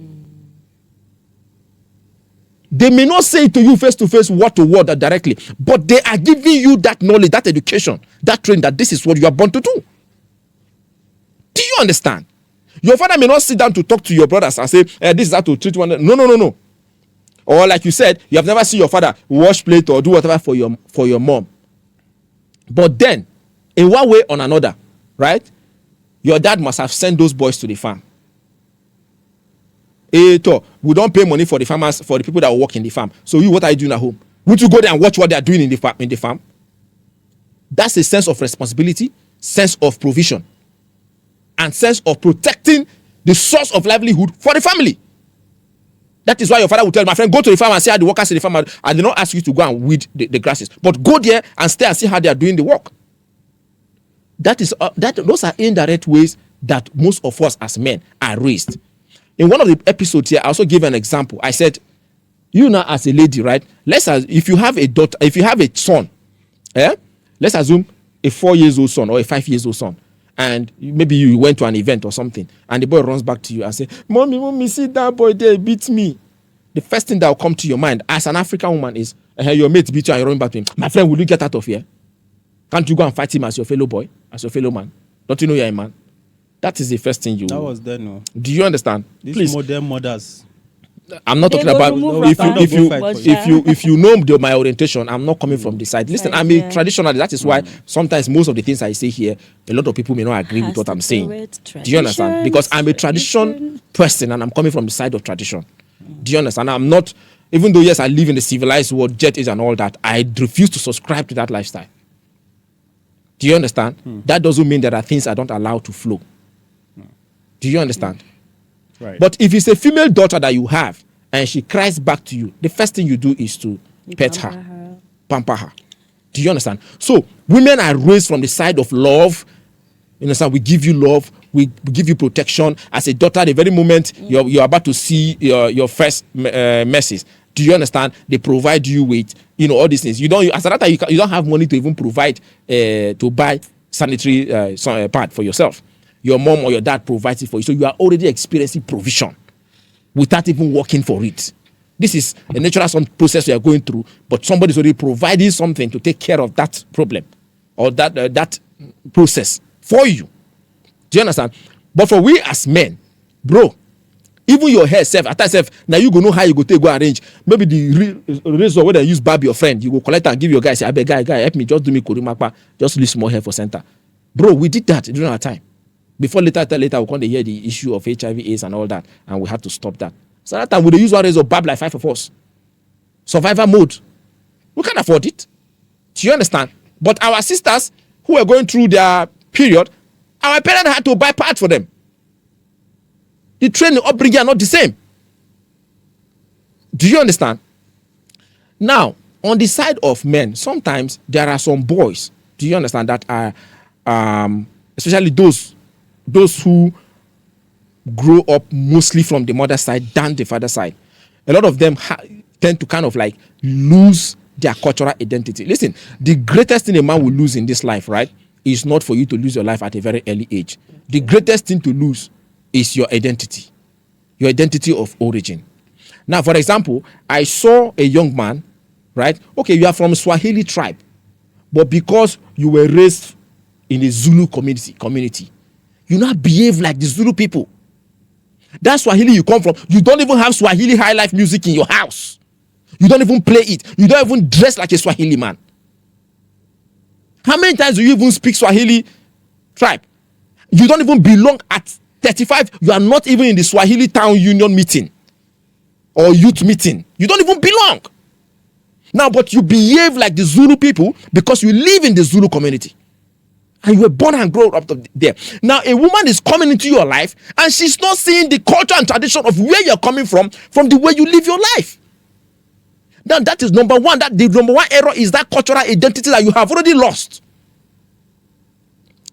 They may not say it to you face to face, word to word directly, but they are giving you that knowledge, that education, that training, that this is what you are born to do. Do you understand? Your father may not sit down to talk to your brothers and say, this is how to treat one. No. Or like you said, you have never seen your father wash plate or do whatever for your mom. But then, in one way or another, right, your dad must have sent those boys to the farm. We don't pay money for the farmers, for the people that work in the farm. So what are you doing at home? Would you go there and watch what they are doing in the farm? That's a sense of responsibility, sense of provision, and sense of protecting the source of livelihood for the family. That is why your father will tell my friend, go to the farm and see how the workers in the farm are. I did not ask you to go and weed the grasses, but go there and stay and see how they are doing the work. Those are indirect ways that most of us as men are raised. In one of the episodes here, I also gave an example. I said, you now as a lady, right? If you have a daughter, if you have a son, let's assume a 4-year-old son or a 5-year-old son, and maybe you went to an event or something, and the boy runs back to you and say, Mommy, see that boy there beat me. The first thing that will come to your mind as an African woman is, your mate beat you and you're running back to him. My friend, will you get out of here? Can't you go and fight him as your fellow boy, as your fellow man? Don't you know you're a man? That is the first thing you. That was then. No. Do you understand? These Please. modern mothers. I'm not They talking go about remove if wrapper. if you know my orientation. I'm not coming from the side. Listen, I'm a Yeah. traditional. That is why sometimes most of the things I say here, a lot of people may not agree with Has what to I'm do saying. with Do you understand? Because I'm a tradition tradition. person and I'm coming from the side of tradition. Do you understand? I'm not, even though yes, I live in the civilized world, jet age and all that. I refuse to subscribe to that lifestyle. Do you understand? That doesn't mean there are things I don't allow to flow. Do you understand? Right. But if it's a female daughter that you have and she cries back to you, the first thing you do is to pet her, pamper her. Do you understand? So women are raised from the side of love. You understand? We give you love, we give you protection. As a daughter, the very moment you're about to see your first message, do you understand? They provide you with all these things. You don't, as a daughter, you don't have money to even provide to buy sanitary pad for yourself. Your mom or your dad provides it for you. So you are already experiencing provision without even working for it. This is a natural process you are going through, but somebody's already providing something to take care of that problem or that process for you. Do you understand? But for we as men, bro, even your hair self, at self, now you go know how you go take go arrange. Maybe the razor where they use barb your friend, you go collect and give your guy, say, I beg guy, help me, just do me kurimakpa, just leave small hair for center. Bro, we did that during our time. Before later we come to hear the issue of HIV, AIDS and all that, and we had to stop that. So that time we use one razor barb like 5 of us. Survivor mode. We can't afford it. Do you understand? But our sisters who were going through their period, our parents had to buy parts for them. The training upbringing are not the same. Do you understand? Now, on the side of men, sometimes there are some boys, do you understand, that are, especially those who grow up mostly from the mother side than the father side. A lot of them tend to kind of like lose their cultural identity. Listen, the greatest thing a man will lose in this life, right, is not for you to lose your life at a very early age. The greatest thing to lose is your identity of origin. Now, for example, I saw a young man, right? Okay, you are from Swahili tribe, but because you were raised in a Zulu community, you now behave like the Zulu people. That Swahili you come from, you don't even have Swahili high life music in your house. You don't even play it. You don't even dress like a Swahili man. How many times do you even speak Swahili tribe? You don't even belong at 35. You are not even in the Swahili town union meeting or youth meeting. You don't even belong. Now, but you behave like the Zulu people because you live in the Zulu community. And you were born and grown up there. Now, a woman is coming into your life and she's not seeing the culture and tradition of where you're coming from the way you live your life. Now, that is number one. The number one error is that cultural identity that you have already lost.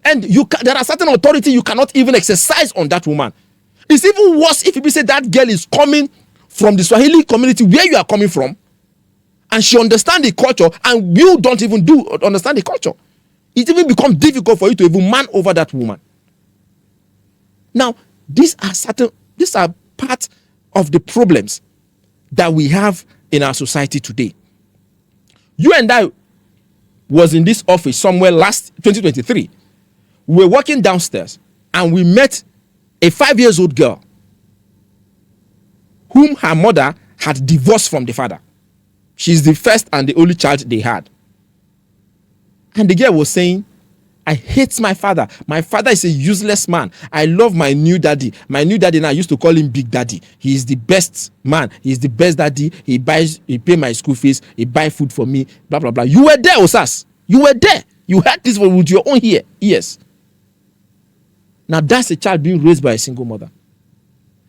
And there are certain authority you cannot even exercise on that woman. It's even worse if you say that girl is coming from the Swahili community where you are coming from, and she understands the culture, and you don't even understand the culture. It even becomes difficult for you to even man over that woman. Now, these are part of the problems that we have in our society today. You and I was in this office somewhere last 2023. We were walking downstairs and we met a 5-year-old girl whom her mother had divorced from the father. She's the first and the only child they had. And the girl was saying, I hate my father. My father is a useless man. I love my new daddy. My new daddy, now I used to call him Big Daddy. He is the best man. He is the best daddy. He pay my school fees. He buy food for me. Blah, blah, blah. You were there, Osas. You were there. You heard this with your own ears. Now that's a child being raised by a single mother.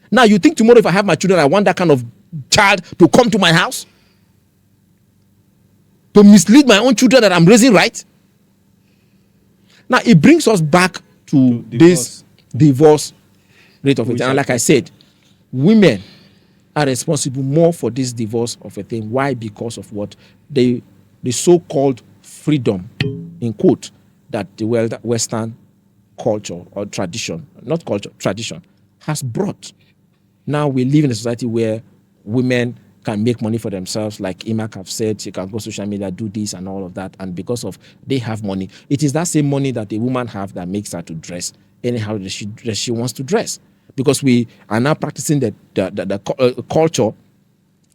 Now you think tomorrow if I have my children, I want that kind of child to come to my house? To mislead my own children that I'm raising right? Now, it brings us back to this divorce rate of it. And like I said, women are responsible more for this divorce of a thing. Why? Because of what? The so-called freedom, in quote, that the Western culture or tradition, not culture, tradition, has brought. Now we live in a society where women can make money for themselves, like Imak have said, she can go social media, do this and all of that, and because of they have money, it is that same money that a woman have that makes her to dress anyhow that she wants to dress, because we are now practicing the culture.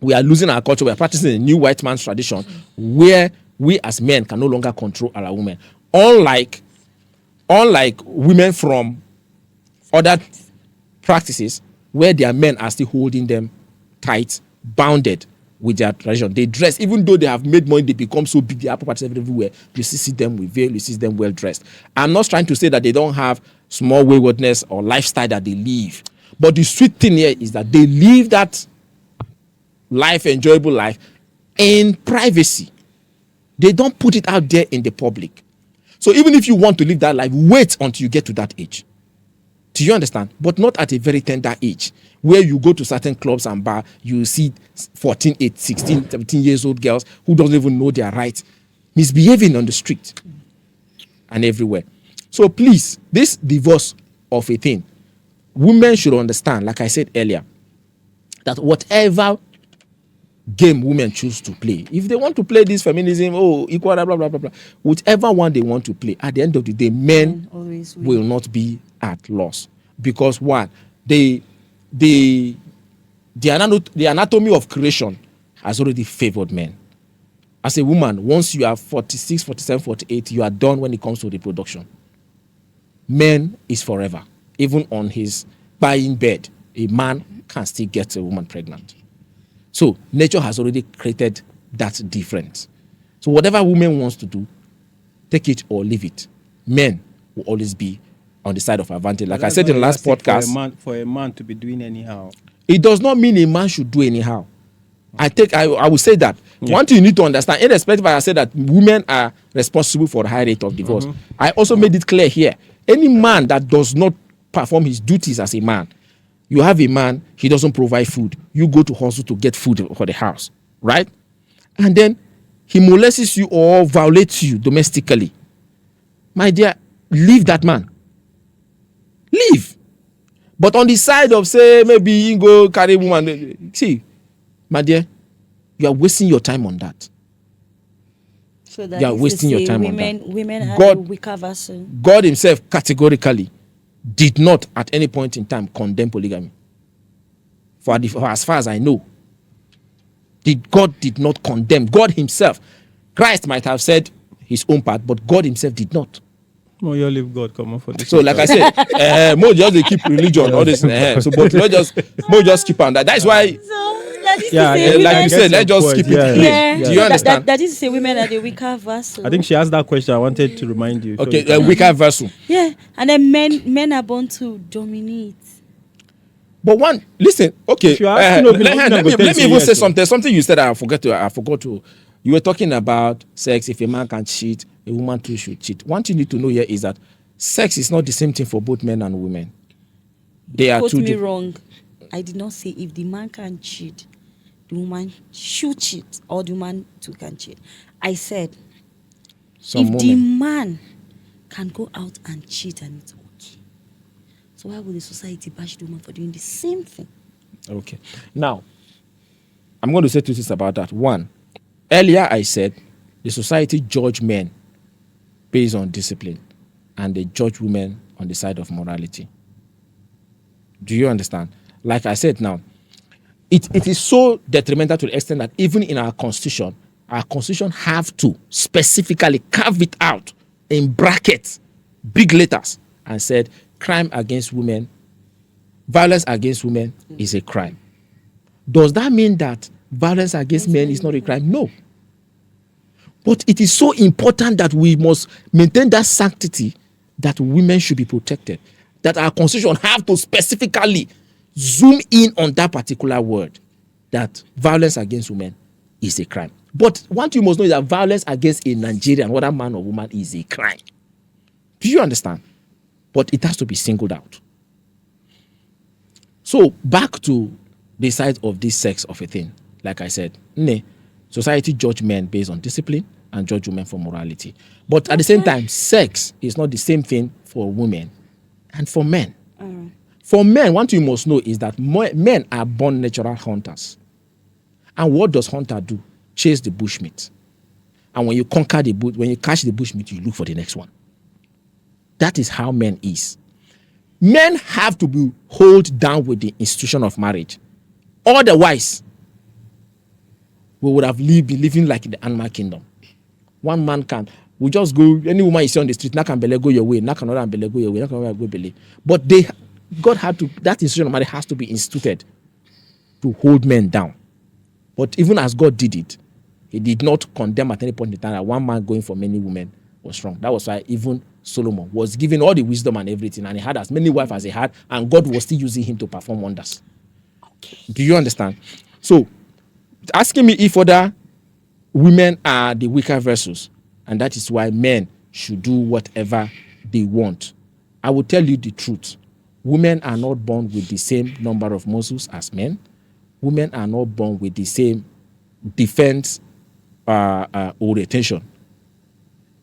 We are losing our culture. We are practicing a new white man's tradition where we as men can no longer control our women. Unlike women from other practices where their men are still holding them tight, bounded with their tradition. They dress, even though they have made money, they become so big, they have properties everywhere. You see them with veil, you see them well dressed. I'm not trying to say that they don't have small waywardness or lifestyle that they live. But the sweet thing here is that they live that life, enjoyable life, in privacy. They don't put it out there in the public. So even if you want to live that life, wait until you get to that age. Do you understand? But not at a very tender age, where you go to certain clubs and bar, you see 14, 8, 16, 17 years old girls who don't even know their rights, misbehaving on the street and everywhere. So please, this divorce of a thing, women should understand, like I said earlier, that whatever game women choose to play, if they want to play this feminism, equal, blah, blah, blah, blah, whichever one they want to play, at the end of the day, men always will not be at loss. Because one, the anatomy of creation has already favored men. As a woman, once you are 46, 47, 48, you are done when it comes to reproduction. Men is forever. Even on his dying bed, a man can still get a woman pregnant. So nature has already created that difference. So whatever woman wants to do, take it or leave it. Men will always be on the side of advantage. Like I said in the last podcast, for a man to be doing anyhow, it does not mean a man should do anyhow. I will say that. Yeah. One thing you need to understand, irrespective, I said that women are responsible for the high rate of divorce. I also made it clear here. Any man that does not perform his duties as a man, you have a man, he doesn't provide food. You go to hustle to get food for the house, right? And then he molests you or violates you domestically. My dear, leave that man. Leave. But on the side of, say, maybe you go carry woman, see, my dear, you are wasting your time on that. So that you are wasting your time on that. Women are a weaker version. God himself categorically did not at any point in time condemn polygamy. For as far as I know, God did not condemn. God himself, Christ might have said his own part, but God himself did not. No, you leave God come on for this. So, like I said, more just they keep religion all this. So, but more just keep on that. That's why. Like you said, let's just keep it clean. Do you understand? That is to say, women are the weaker vessel. I think she asked that question. I wanted to remind you. Okay, weaker vessel. Yeah, and then men are born to dominate. But one, listen. Okay, let me even say something. Something you said I forgot to. You were talking about sex. If a man can cheat, a woman too should cheat. One thing you need to know here is that sex is not the same thing for both men and women. They are two. Quote me wrong. I did not say if the man can cheat, the woman should cheat, or the woman too can cheat. I said the man can go out and cheat and it's okay. So why would the society bash the woman for doing the same thing? Okay. Now, I'm going to say two things about that. One, earlier I said the society judge men based on discipline and they judge women on the side of morality. Do you understand? Like I said now, it is so detrimental to the extent that even in our constitution have to specifically carve it out in brackets, big letters, and said crime against women, violence against women is a crime. Does that mean that violence against men is not a crime? No. But it is so important that we must maintain that sanctity that women should be protected, that our constitution have to specifically zoom in on that particular word, that violence against women is a crime. But one thing you must know is that violence against a Nigerian, whether man or woman, is a crime. Do you understand? But it has to be singled out. So back to the side of this sex of a thing. Like I said, society judge men based on discipline and judge women for morality. But at the same time, sex is not the same thing for women and for men. For men, one thing you must know is that men are born natural hunters. And what does hunter do? Chase the bushmeat. And when you conquer the bush, when you catch the bushmeat, you look for the next one. That is how men is. Men have to be held down with the institution of marriage. Otherwise, we would have been living like in the animal kingdom. One man can. We just go, any woman you see on the street, now can bele go your way, now can another bele go your way, now can another go bele. But God had to, that institution of marriage has to be instituted to hold men down. But even as God did it, he did not condemn at any point in time that one man going for many women was wrong. That was why even Solomon was given all the wisdom and everything, and he had as many wives as he had, and God was still using him to perform wonders. Okay. Do you understand? So, asking me if other women are the weaker vessels, and that is why men should do whatever they want. I will tell you the truth. Women are not born with the same number of muscles as men. Women are not born with the same defense orientation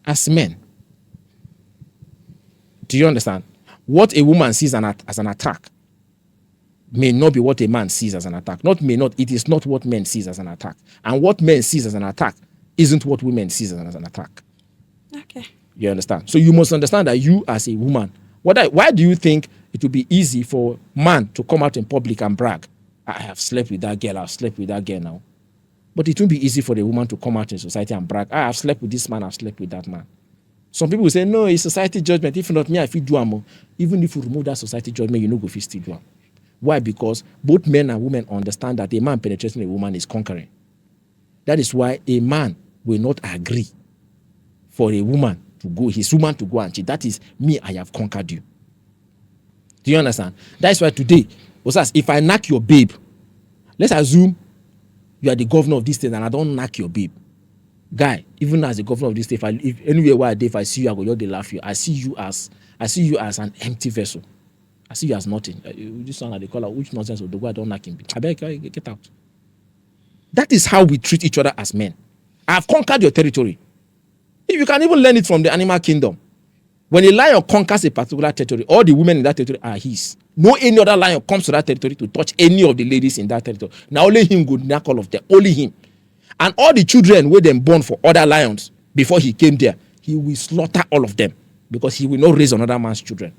as men. Do you understand? What a woman sees as an attack may not be what a man sees as an attack. It is not what men sees as an attack. And what men sees as an attack isn't what women sees as an attack. Okay. You understand? So you must understand that you as a woman, why do you think it will be easy for man to come out in public and brag? I have slept with that girl, I've slept with that girl now. But it won't be easy for a woman to come out in society and brag, I have slept with this man, I've slept with that man. Some people will say, no, it's society judgment. If not me, I feel do am. Even if you remove that society judgment, you know go fit still do am. Why? Because both men and women understand that a man penetrating a woman is conquering. That is why a man will not agree for a woman to go, his woman to go and cheat. That is me, I have conquered you. Do you understand? That is why today, if I knock your babe, let's assume you are the governor of this state and I don't knock your babe. Guy, even as the governor of this state, if anywhere where if I see you, I go, they laugh you. I see you as an empty vessel. I see you as nothing. This one they call out, which nonsense of the word, I don't knock him. I beg, get out. That is how we treat each other as men. I have conquered your territory. If you can even learn it from the animal kingdom. When a lion conquers a particular territory, all the women in that territory are his. No any other lion comes to that territory to touch any of the ladies in that territory. Now only him would knock all of them. Only him. And all the children were then born for other lions before he came there, he will slaughter all of them because he will not raise another man's children.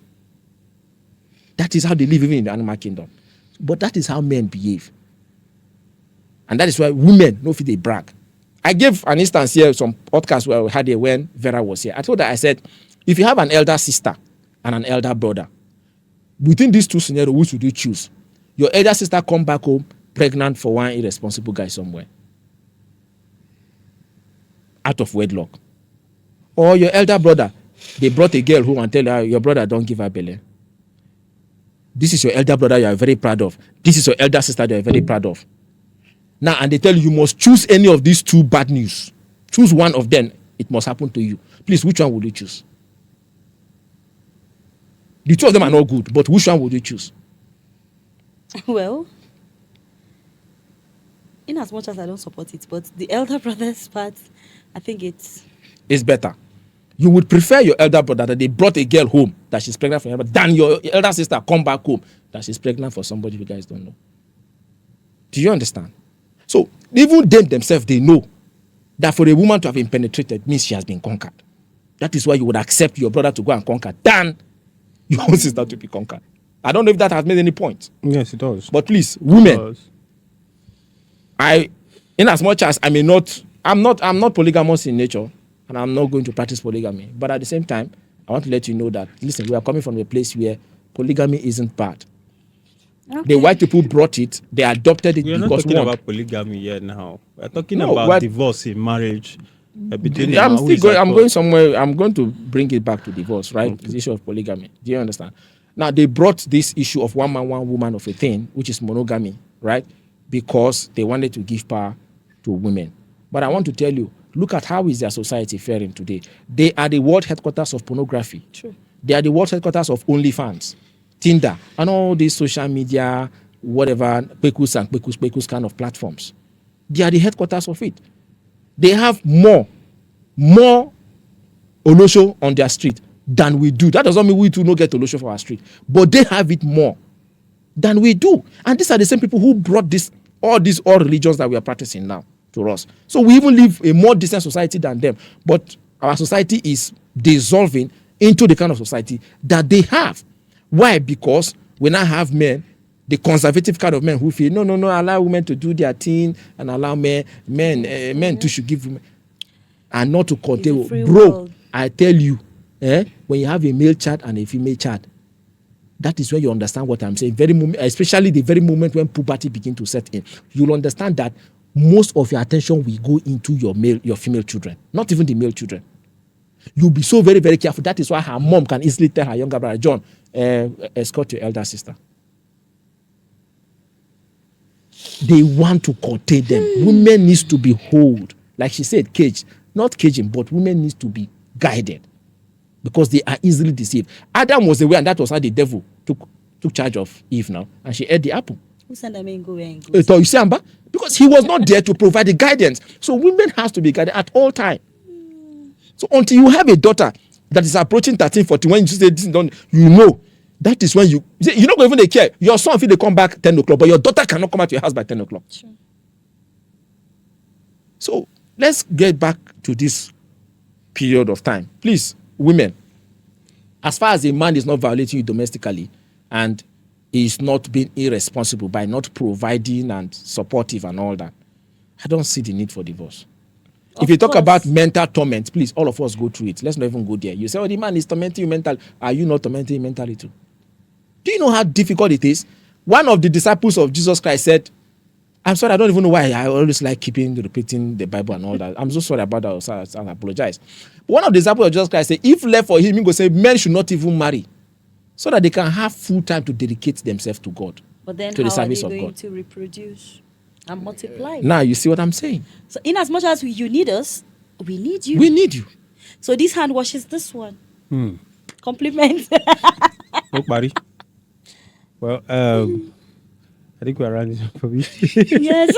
That is how they live even in the animal kingdom. But that is how men behave. And that is why women no fit they brag. I gave an instance here, some podcast where we had it when Vera was here. I told her, I said, if you have an elder sister and an elder brother, within these two scenarios, which would you choose? Your elder sister come back home pregnant for one irresponsible guy somewhere, out of wedlock. Or your elder brother, they brought a girl home and tell her, your brother don't give her belly. This is your elder brother you are very proud of. This is your elder sister you are very proud of. Now, and they tell you must choose any of these two bad news. Choose one of them. It must happen to you. Please, which one would you choose? The two of them are not good, but which one would you choose? Well, in as much as I don't support it, but the elder brother's part, I think it's better. You would prefer your elder brother that they brought a girl home that she's pregnant for him, than your elder sister come back home that she's pregnant for somebody you guys don't know. Do you understand? So even them themselves, they know that for a woman to have been penetrated means she has been conquered. That is why you would accept your brother to go and conquer than your own sister to be conquered. I don't know if that has made any point. Yes, it does. But please, women, in as much as I'm not polygamous in nature, and I'm not going to practice polygamy. But at the same time, I want to let you know that, listen, we are coming from a place where polygamy isn't bad. Okay. The white people brought it, they adopted it. We are not talking about polygamy yet now. We're talking about divorce in marriage. I'm going somewhere. I'm going to bring it back to divorce, right? Okay. The issue of polygamy. Do you understand? Now, they brought this issue of one man, one woman of a thing, which is monogamy, right? Because they wanted to give power to women. But I want to tell you, look at how is their society faring today. They are the world headquarters of pornography. True. They are the world headquarters of OnlyFans, Tinder, and all these social media, whatever, Pekus and Pekus kind of platforms. They are the headquarters of it. They have more Olosho on their street than we do. That doesn't mean we too no get Olosho for our street, but they have it more than we do. And these are the same people who brought all religions that we are practicing now to us. So we even live a more decent society than them. But our society is dissolving into the kind of society that they have. Why? Because we now have men, the conservative kind of men who feel, no, allow women to do their thing and allow men too should give women. And not to curtail. Bro, I tell you, when you have a male child and a female child, that is when you understand what I'm saying. Especially the very moment when puberty begins to set in, you'll understand that most of your attention will go into your female children, not even the male children. You'll be so very, very careful. That is why her mom can easily tell her younger brother, John, escort your elder sister. They want to curtail them. Women needs to be held. Like she said, caged. Not caging, but women needs to be guided. Because they are easily deceived. Adam was away, and that was how the devil took charge of Eve now. And she ate the apple. Who sent them in go and go? You see, Amba? Because he was not there to provide the guidance. So women has to be guided at all time. So until you have a daughter that is approaching 13, 14, when you say this is done, you know, that is when you're not going to even care. Your son, if they come back 10 o'clock, but your daughter cannot come out to your house by 10 o'clock. Sure. So let's get back to this period of time. Please, women, as far as a man is not violating you domestically and is not being irresponsible by not providing and supportive and all that, I don't see the need for divorce. If you talk about mental torment, please, all of us go through it. Let's not even go there. You say, oh, the man is tormenting you mentally. Are you not tormenting him mentally too? Do you know how difficult it is? One of the disciples of Jesus Christ said, I'm sorry, I don't even know why I always like repeating the Bible and all that. I'm so sorry about that. So I apologize. But one of the disciples of Jesus Christ said, if left for him, he will say, men should not even marry so that they can have full time to dedicate themselves to God. But then to the service how are they of going God. to reproduce and multiply? Now, you see what I'm saying? So in as much as you need us, we need you. We need you. So this hand washes this one. Compliments. Nobody. Well, I think we're running for me. Yes.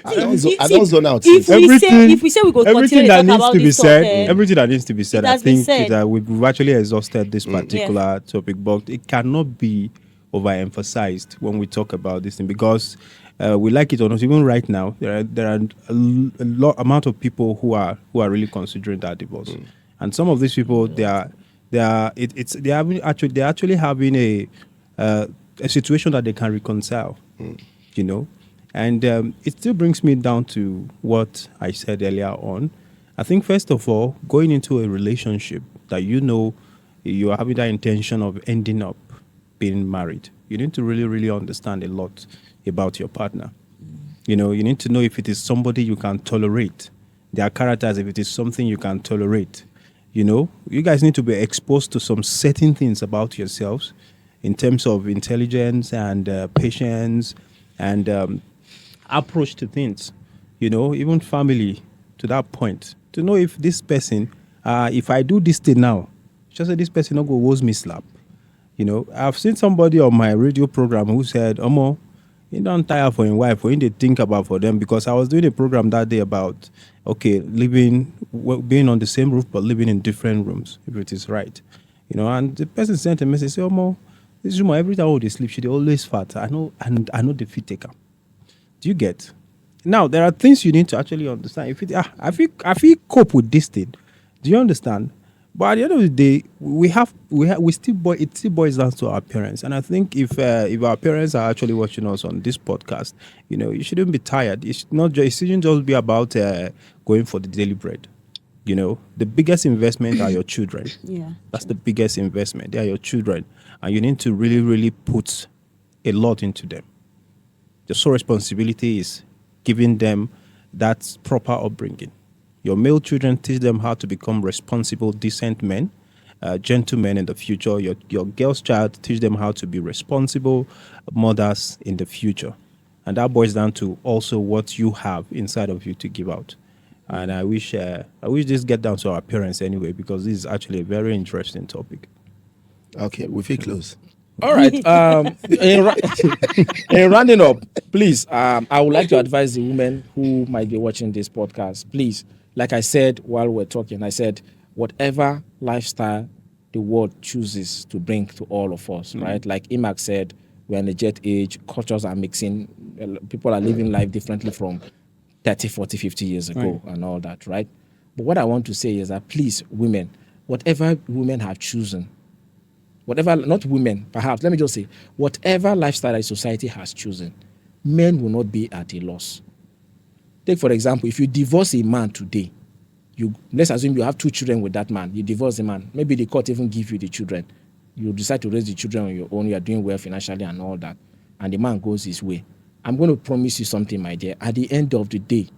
I don't zone out. If we say we go everything continue that to talk needs about to be this said, topic, everything that needs to be said, it I has been think said. that we've actually exhausted this particular topic, but it cannot be overemphasized when we talk about this thing because we like it or not. Even right now, there are a lot amount of people who are really considering that divorce, and some of these people they're actually having a situation that they can reconcile. You know, and it still brings me down to what I said earlier on. I think first of all, going into a relationship that you are having that intention of ending up being married, you need to really, really understand a lot about your partner. You know, you need to know if it is somebody you can tolerate, their characters, if it is something you can tolerate. You know, you guys need to be exposed to some certain things about yourselves in terms of intelligence and patience and approach to things, you know, even family to that point. To know if this person, if I do this thing now, just say this person not go woes me slap. You know, I've seen somebody on my radio program who said, Omo, he don't tire for his wife, or he did think about for them, because I was doing a program that day about, being on the same roof but living in different rooms, if it is right. You know, and the person sent a message, say, Omo, this woman, every time they sleep, she always fat. I know the fit taker. Do you get? Now there are things you need to actually understand. If we cope with this thing, do you understand? But at the end of the day, it still boils down to our parents. And I think if our parents are actually watching us on this podcast, you know, you shouldn't be tired. It shouldn't just be about going for the daily bread. You know, the biggest investment are your children. Yeah, that's the biggest investment. They are your children. And you need to really, really put a lot into them. The sole responsibility is giving them that proper upbringing. Your male children, teach them how to become responsible, decent men, gentlemen in the future. Your girl's child, teach them how to be responsible mothers in the future. And that boils down to also what you have inside of you to give out. And I wish this get down to our parents anyway, because this is actually a very interesting topic. Okay, we feel close. All right. In rounding up, please, I would like to advise the women who might be watching this podcast. Please, like I said while we're talking, I said whatever lifestyle the world chooses to bring to all of us, right? Like Imak said, we're in the jet age, cultures are mixing, people are living life differently from 30, 40, 50 years ago and all that, right? But what I want to say is that please, women, whatever women have chosen, whatever, not women, perhaps, let me just say, whatever lifestyle that society has chosen, men will not be at a loss. Take, for example, if you divorce a man today, let's assume you have 2 children with that man. You divorce the man. Maybe the court even give you the children. You decide to raise the children on your own. You are doing well financially and all that. And the man goes his way. I'm going to promise you something, my dear. At the end of the day,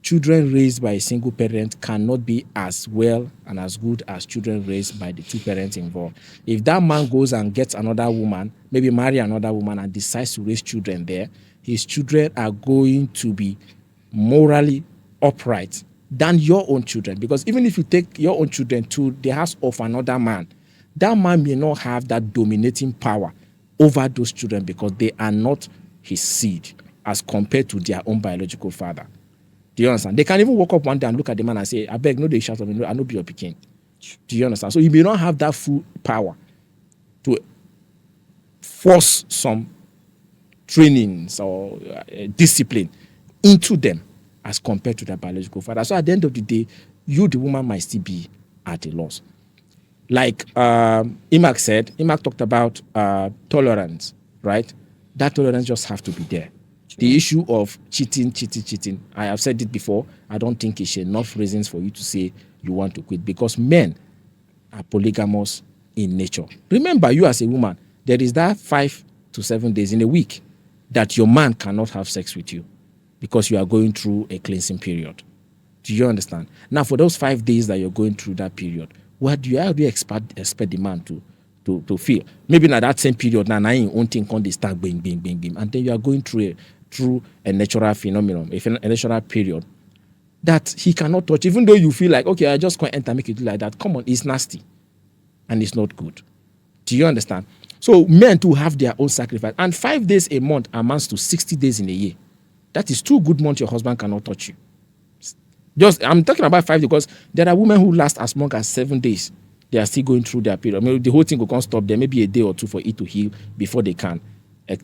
children raised by a single parent cannot be as well and as good as children raised by the 2 parents involved. If that man goes and gets another woman, maybe marry another woman and decides to raise children there, his children are going to be morally upright than your own children. Because even if you take your own children to the house of another man, that man may not have that dominating power over those children because they are not his seed as compared to their own biological father. Do you understand? They can even walk up one day and look at the man and say, I beg, no, they shout at me, I know be your pikin. Do you understand? So you may not have that full power to force some trainings or discipline into them as compared to their biological father. So at the end of the day, you, the woman, might still be at a loss. Like Imak said, Imak talked about tolerance, right? That tolerance just have to be there. The issue of cheating. I have said it before. I don't think it's enough reasons for you to say you want to quit because men are polygamous in nature. Remember, you as a woman, there is that 5 to 7 days in a week that your man cannot have sex with you because you are going through a cleansing period. Do you understand? Now, for those 5 days that you're going through that period, how do you expect the man to feel? Maybe now that same period, now your own thing can start bing, and then you are going through a natural phenomenon, a natural period that he cannot touch, even though you feel like, okay, I just can't enter, make it do like that. Come on, it's nasty and it's not good. Do you understand? So men too have their own sacrifice, and 5 days a month amounts to 60 days in a year. That is 2 good months your husband cannot touch you. I'm talking about 5 because there are women who last as long as 7 days. They are still going through their period. Maybe the whole thing will can't stop there. Maybe a day or 2 for it to heal before they can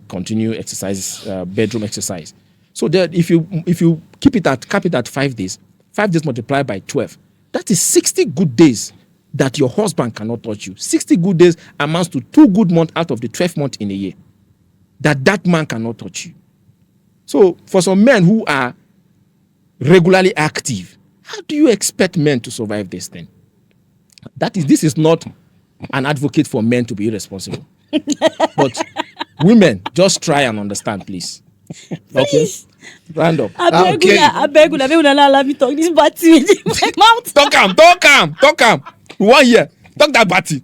continue exercise, bedroom exercise. So that if you cap it at 5 days, 5 days multiplied by 12, that is 60 good days that your husband cannot touch you. 60 good days amounts to 2 good months out of the 12 months in a year that man cannot touch you. So for some men who are regularly active, how do you expect men to survive this thing? This is not an advocate for men to be irresponsible. But women, just try and understand, please. Okay? Round up. I beg you, allow me talk this batty in my mouth. Talk him. We want here. Talk that batty.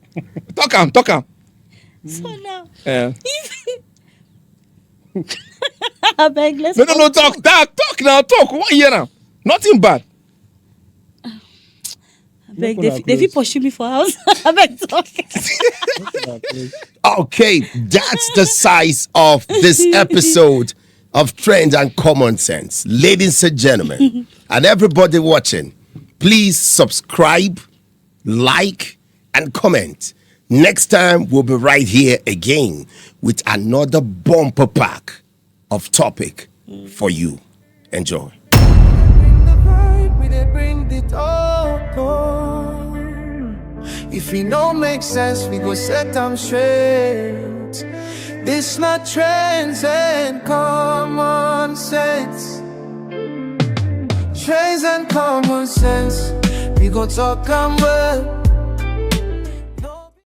Talk him. So now, I beg, let's No, talk now. Talk. We want here now. Nothing bad. Beg, they feel pushing me for house. I beg talk. Okay, that's the size of this episode of Trends and Common Sense. Ladies and gentlemen, and everybody watching, please subscribe, like, and comment. Next time, we'll be right here again with another bumper pack of topic for you. Enjoy. If it don't make sense, we go set them straight. This not trends and common sense. Trends and common sense. We go talk and well.